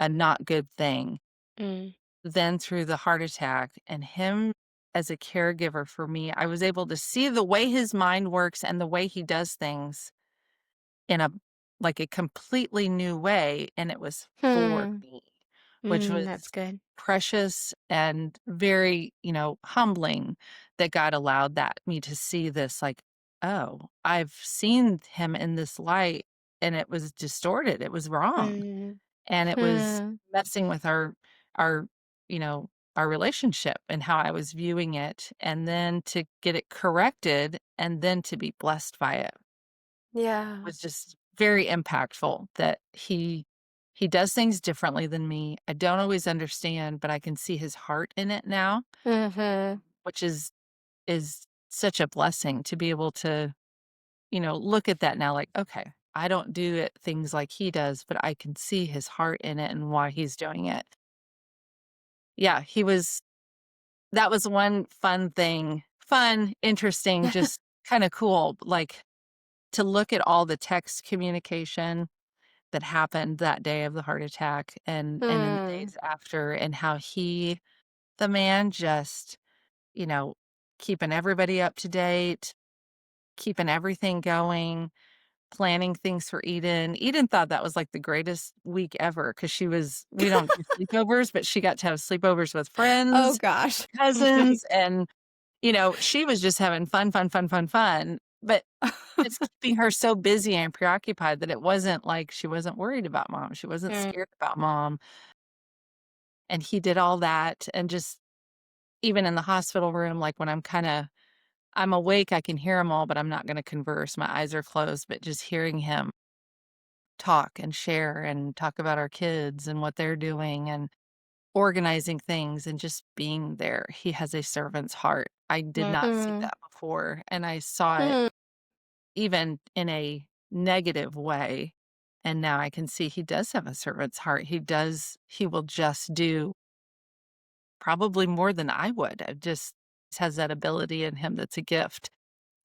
not good thing. Mm. Then through the heart attack and him as a caregiver for me, I was able to see the way his mind works and the way he does things in a completely new way, and it was for Hmm. me, which was That's good. precious and very, humbling that God allowed me to see this, like, "Oh, I've seen him in this light, and it was distorted, it was wrong, Mm. and it was Hmm. messing with our, you know, our relationship and how I was viewing it," and then to get it corrected and then to be blessed by it Yeah. was just very impactful, that he does things differently than me. I don't always understand, but I can see his heart in it now, Mhm. which is such a blessing to be able to, look at that now like, okay, I don't do it things like he does, but I can see his heart in it and why he's doing it. Yeah, that was one fun thing. Fun, interesting, just kind of cool. Like, to look at all the text communication that happened that day of the heart attack and in the Mm. days after, and how the man just, you know, keeping everybody up to date, keeping everything going, planning things for Eden. Eden thought that was, like, the greatest week ever because we don't do sleepovers, but she got to have sleepovers with Oh friends, gosh. cousins, and, she was just having fun, fun, fun, fun, fun, but it's keeping her so busy and preoccupied that it wasn't like she wasn't worried about mom, she wasn't Mm. scared about mom, and he did all that, and just even in the hospital room, like, when I'm awake, I can hear him all, but I'm not gonna converse, my eyes are closed, but just hearing him talk and share and talk about our kids and what they're doing and organizing things and just being there. He has a servant's heart. I did not see Mm. that before, and I saw it Mm. even in a negative way, and now I can see he does have a servant's heart. He will just do probably more than I would. It just has that ability in him that's a gift.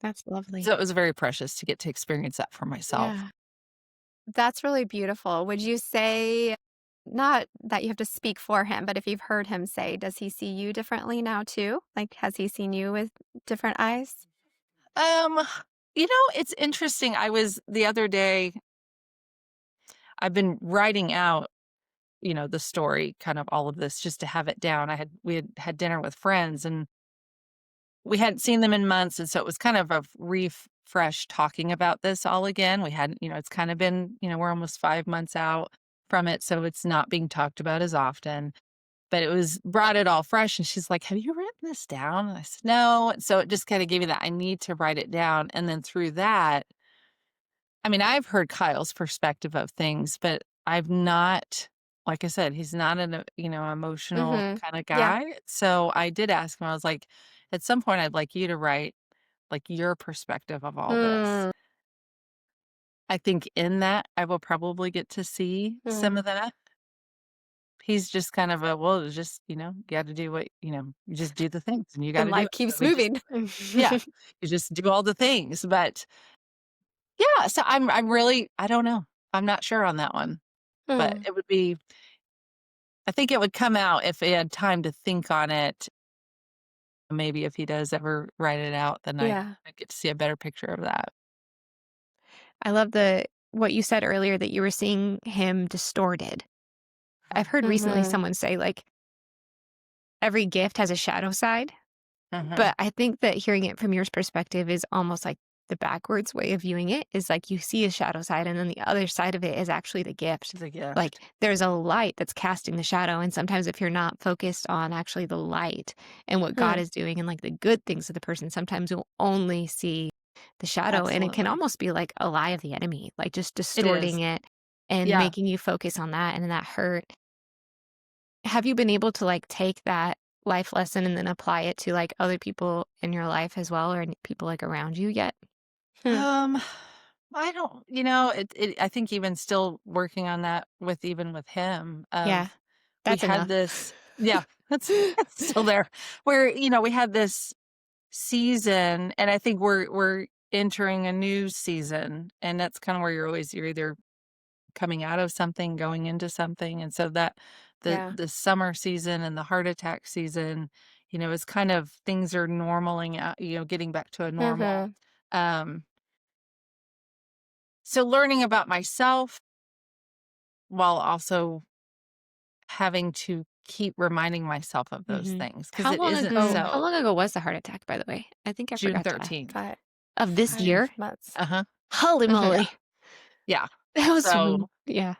That's So lovely. it was very precious to get to experience that for myself. Yeah. That's really beautiful. Would you say, not that you have to speak for him, but if you've heard him say, does he see you differently now too? Like, has he seen you with different eyes? Um, it's interesting. I was the other day, I've been writing out, the story, kind of all of this just to have it down. We had dinner with friends and we hadn't seen them in months. And so it was kind of a refresh talking about this all again. We hadn't, it's kind of been, we're almost 5 months out from it. So it's not being talked about as often. But it was brought it all fresh. And she's like, "Have you written this down?" And I said, "No." And so it just kind of gave me that I need to write it down. And then through that, I mean, I've heard Kyle's perspective of things, but I've not, like I said, he's not an, emotional Mhm. kind of Yeah. guy. So I did ask him, I was like, at some point, I'd like you to write like your perspective of all this. Mm. I think in that I will probably get to see some Mm. of that. He's just kind of well, it's just, you got to do what, you just do the things and you got And to do life it. So keeps we just, moving. yeah, you just do all the things. But yeah, so I'm really, I don't know. I'm not sure on that one. But Mm. it would be I think it would come out if he had time to think on it. Maybe if he does ever write it out, then Yeah. I get to see a better picture of that. I love the what you said earlier that you were seeing him distorted. I've heard recently Mhm. someone say, like, every gift has a shadow side, Mhm. but I think that hearing it from your perspective is almost like the backwards way of viewing it is like you see a shadow side, and then the other side of it is actually the gift. It's a Like, gift. there's a light that's casting the shadow, and sometimes if you're not focused on actually the light and what God Mm. is doing and, like, the good things of the person, sometimes you'll only see the shadow, and it can Absolutely. almost be like a lie of the enemy, like, just It is. distorting it and Yeah. making you focus on that and that hurt. Have you been able to, like, take that life lesson and then apply it to, like, other people in your life as well or people, like, around you yet? Hmm. Um, I don't, I think even still working on that even with him Yeah, of we that's had enough. this, yeah, that's still there where, we had this season, and I think we're entering a new season, and that's kind of where you're either coming out of something, going into something, and so that Yeah. the summer season and the heart attack season, is kind of things are normaling out, getting back to a normal. Mhm. Um, so learning about myself while also having to keep reminding myself of those Mhm. things because it isn't Mm. How so. long ago was the heart attack, by the way? I think I June forgot to 13th. 5 of this 5 year? months. Uh-huh. Holy Mhm. Yeah. moly. Yeah. That was So yeah,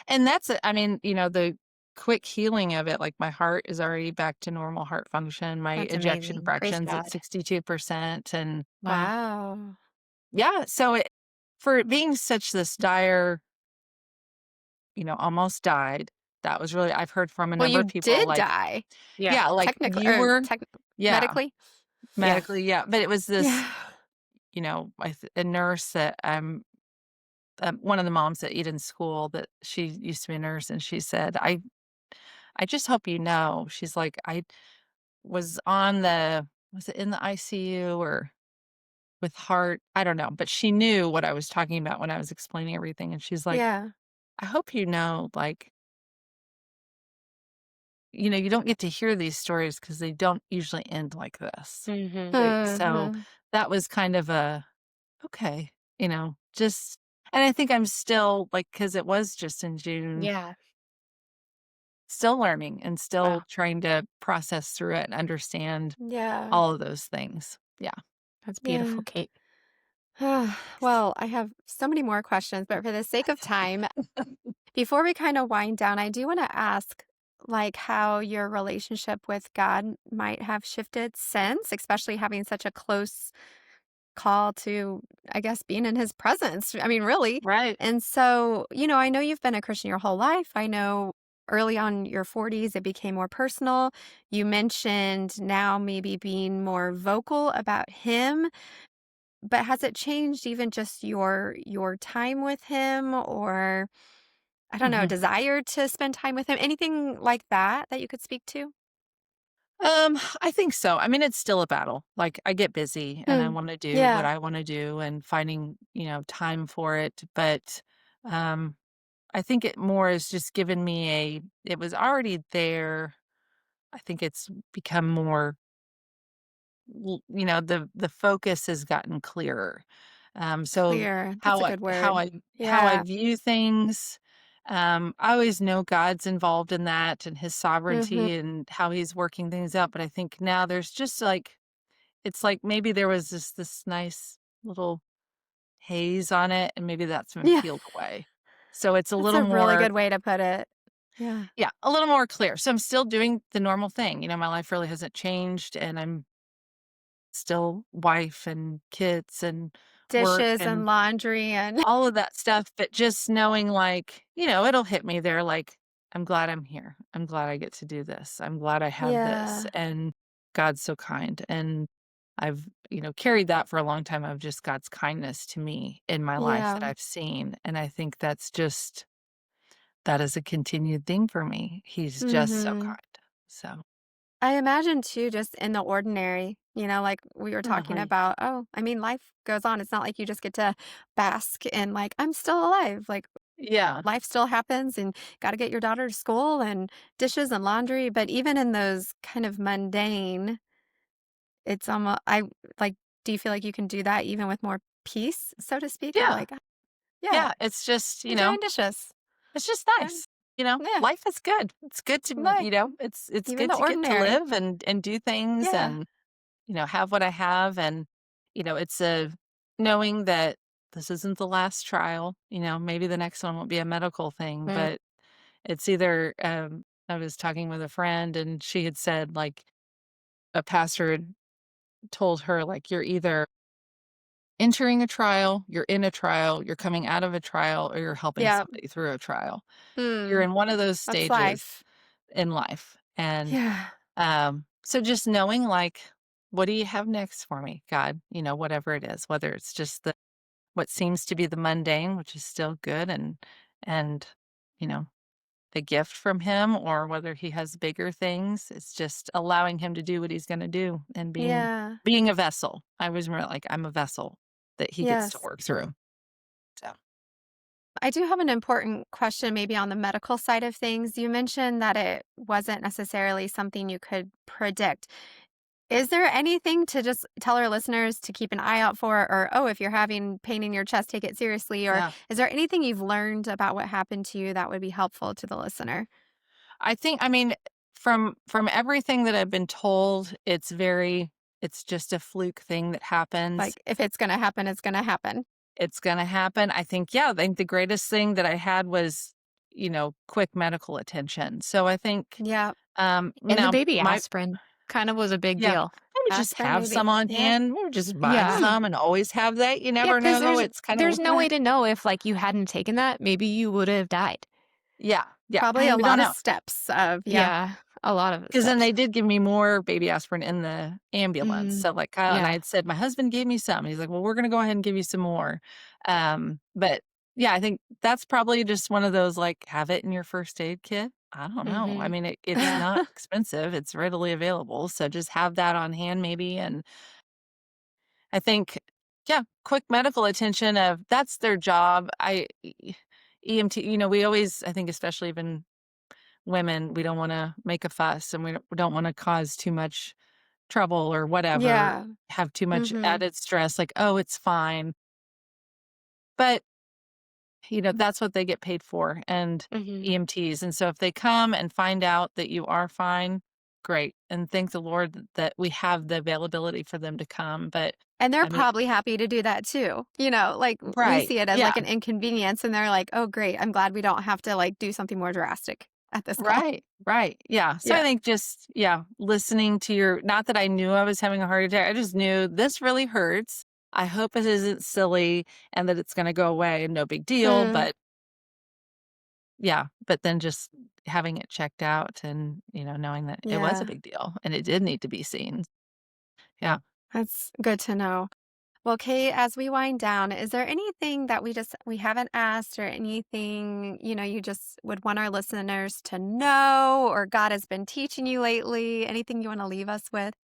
and that's I mean, the quick healing of it, like, my heart is already back to normal heart function, my that's ejection amazing. Praise fraction's at God. 62%, and Wow. Wow. yeah, so for it being such this dire, almost died, that was really I've heard from a Well, number of you people, did like, die, Yeah. yeah, like, technically, you or were yeah, medically? Yeah. medically, yeah, but it was this, Yeah. a nurse that, one of the moms at Eden's school that she used to be a nurse, and she said, I just hope you know," she's like, "I was on the was it in the ICU or with heart. I don't know, but she knew what I was talking about when I was explaining everything, and she's like, Yeah. "I hope you know, like, you don't get to hear these stories because they don't usually end like this." Mhm. So Mhm. that was kind of a, okay, just, and I think I'm still, like, because it was just in June, Yeah. still learning and Wow. still trying to process through it and understand Yeah. all of those things. Yeah. That's beautiful, Yeah. Kate. Well, I have so many more questions, but for the sake of time, before we kind of wind down, I do want to ask like how your relationship with God might have shifted since, especially having such a close call to, I guess, being in his presence. I mean, really. Right. And so, I know you've been a Christian your whole life. I know early on your 40s, it became more personal. You mentioned now maybe being more vocal about him, but has it changed even just your time with him or I don't know, Mhm. desire to spend time with him? Anything like that that you could speak to? I think so. I mean, it's still a battle. Like, I get busy and I Hmm. wanna do what Yeah, I wanna do and finding, time for it, but, um, I think it more has just given me it was already there. I think it's become more, the focus has gotten clearer. So clear. That's how a I good how word. I how I Yeah. view things, I always know God's involved in that and his Mhm. sovereignty and how he's working things out, but I think now there's just like, it's like maybe there was this nice little haze on it, and maybe that's been Yeah. peeled away. So it's a That's little a really more, good way to put it. Yeah. yeah, a little more clear. So I'm still doing the normal thing. My life really hasn't changed, and I'm still wife and kids and work Dishes and and laundry and all of that stuff, but just knowing, like, it'll hit me there, like, I'm glad I'm here. I'm glad I get to do this. I'm glad I have this, yeah. and God's so kind, and I've, carried that for a long time of just God's kindness to me in my life that Yeah. I've seen, and I think that is a continued thing for me. He's just so Mhm. kind. So, I imagine too, just in the ordinary, like we were oh, talking honey. about, oh, I mean, life goes on. It's not like you just get to bask in like, I'm still alive. Like Yeah. life still happens and got to get your daughter to school and dishes and laundry. But even in those kind of mundane, it's almost, I like, do you feel like you can do that even with more peace, so to speak, of Yeah. like, yeah, Yeah, it's just, you're doing dishes. it's just And nice. yeah, Life is good. It's good to, like it's even good the to get to ordinary. live and do things Yeah. and, have what I have, and, it's a knowing that this isn't the last trial. Maybe the next one won't be a medical thing, Mm. but it's either, I was talking with a friend and she had said, like, a pastor had told her, like, you're either entering a trial, you're in a trial, you're coming out of a trial, or you're helping Yeah. somebody through a trial. You're Mm, in one of those that's stages life. in life, and, Yeah. so just knowing, like, what do you have next for me, God? Whatever it is, whether it's just what seems to be the mundane, which is still good, and, you know, the gift from him, or whether he has bigger things. It's just allowing him to do what he's gonna do and Yeah. being a vessel. I was more like, I'm a vessel that he gets to Yes. work through. So, I do have an important question maybe on the medical side of things. You mentioned that it wasn't necessarily something you could predict. Is there anything to just tell our listeners to keep an eye out for? Or, oh, if you're having pain in your chest, take it seriously? Or yeah. is there anything you've learned about what happened to you that would be helpful to the listener? I mean, from everything that I've been told, it's just a fluke thing that happens. Like, if it's going to happen, it's going to happen. It's gonna happen. I think, yeah, I think the greatest thing that I had was, quick medical attention. So I think, Yeah. And the now baby my aspirin kind of was a big yeah, deal. maybe just Aspirin, have maybe. some on Yeah. hand, maybe just buy Yeah. Mm. some and always have that. You Yeah, never because know. It's kind there's of, no way to know if, like, you hadn't taken that, maybe you would have died. yeah, yeah. I Probably a mean, we don't lot of know. steps of, yeah. Yeah, a lot of Because then steps. they did give me more baby aspirin in the ambulance. Mm, So, like, Kyle and I yeah. had said, "My husband gave me some." He's like, "Well, we're gonna go ahead and give you some more." But, yeah, I think that's probably just one of those, like, have it in your first aid kit? I don't know. I Mhm. mean, it's Yeah. not expensive, it's readily available, so just have that on hand maybe, and I think Yeah, quick medical attention of that's their job. EMT, we always, I think, especially even women, we don't want to make a fuss and we don't want to cause too much trouble or whatever, Yeah. have too much Mhm. added stress, like, oh, it's fine. But, that's what they get paid for, and Mhm. EMTs. And so if they come and find out that you are fine, great. And thank the Lord that we have the availability for them to come. But And they're I mean, probably happy to do that too. Like, we right. see it as, Yeah. like, an inconvenience, and they're like, "Oh, great. I'm glad we don't have to, like, do something more drastic at this call." Right, right, yeah. So I Yeah. think just, listening to not that I knew I was having a heart attack, I just knew this really hurts. I hope it isn't silly and that it's gonna go away and no big deal, Mm, but yeah, but then just having it checked out and, knowing that it was a yeah. big deal and it did need to be seen. Yeah. That's good to know. Well, Kate, as we wind down, is there anything that we haven't asked, or anything, you just would want our listeners to know, or God has been teaching you lately? Anything you want to leave us with?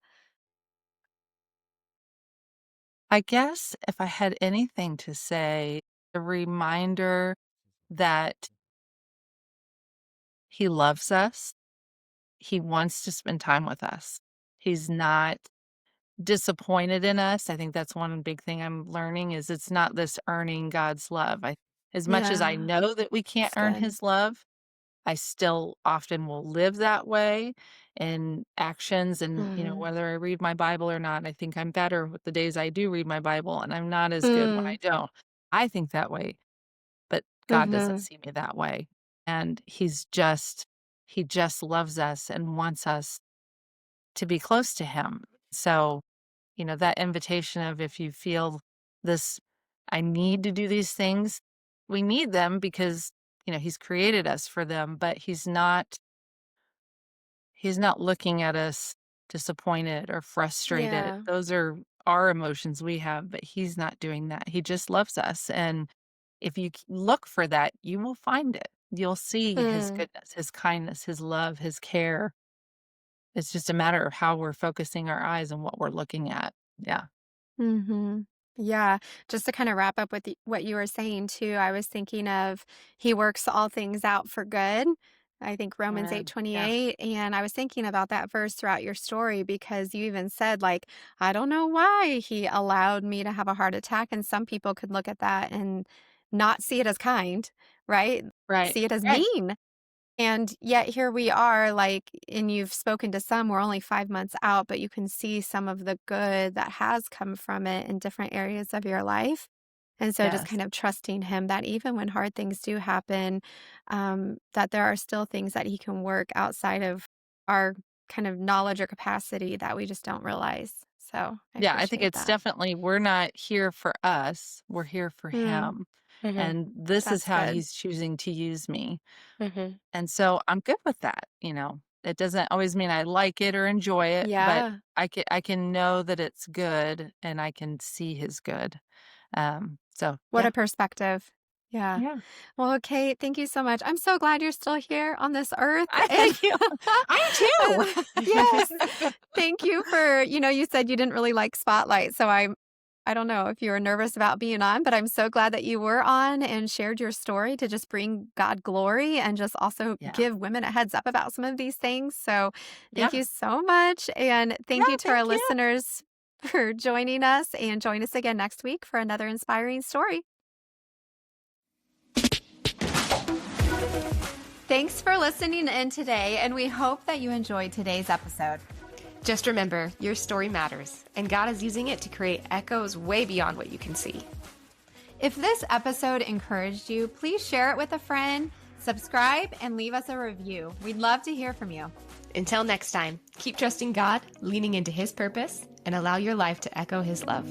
I guess if I had anything to say, a reminder that he loves us, he wants to spend time with us. He's not disappointed in us. I think that's one big thing I'm learning is it's not this earning God's love. As much as I Yeah, know that we can't that's earn good. his love, I still often will live that way in actions and, Hmm. whether I read my Bible or not, I think I'm better with the days I do read my Bible and I'm not as good when I Mm, don't. I think that way, but God doesn't hmm see me that way. And he just loves us and wants us to be close to him. So, that invitation of if you feel this, I need to do these things, we need them because, he's created us for them, but he's not looking at us disappointed or frustrated. Yeah. Those are our emotions we have, but he's not doing that. He just loves us. And if you look for that, you will find it. You'll see his Mm. goodness, his kindness, his love, his care. It's just a matter of how we're focusing our eyes and what we're looking at. Yeah. Mhm. Yeah, just to kind of wrap up with what you were saying too, I was thinking of he works all things out for good. I think Romans Amen. Yeah. 8:28, and I was thinking about that verse throughout your story because you even said, like, I don't know why he allowed me to have a heart attack, and some people could look at that and not see it as kind, right? Right. See it as Right. mean. And yet here we are, like, and you've spoken to some, we're only 5 months out, but you can see some of the good that has come from it in different areas of your life. And so just Yes. kind of trusting him that even when hard things do happen, that there are still things that he can work outside of our kind of knowledge or capacity that we just don't realize. So I Yeah, I think appreciate it's that. definitely we're not here for us, we're here for Mm, him, Mhm. and this is that's how good. he's choosing to use me, Mhm. and so I'm good with that. It doesn't always mean I like it or enjoy it, but Yeah. I can know that it's good, and I can see his good. So What yeah. a perspective. Yeah. Yeah. Well, Kate, thank you so much. I'm so glad you're still here on this earth. I And thank you. I am yes, too. thank you for, you said you didn't really like spotlight. So I don't know if you were nervous about being on, but I'm so glad that you were on and shared your story to just bring God glory and just also Yeah. give women a heads up about some of these things. So thank Yeah. you so much. And Yeah, thank you to our thank you. listeners for joining us, and join us again next week for another inspiring story. Thanks for listening in today, and we hope that you enjoyed today's episode. Just remember, your story matters, and God is using it to create echoes way beyond what you can see. If this episode encouraged you, please share it with a friend, subscribe, and leave us a review. We'd love to hear from you. Until next time, keep trusting God, leaning into His purpose, and allow your life to echo His love.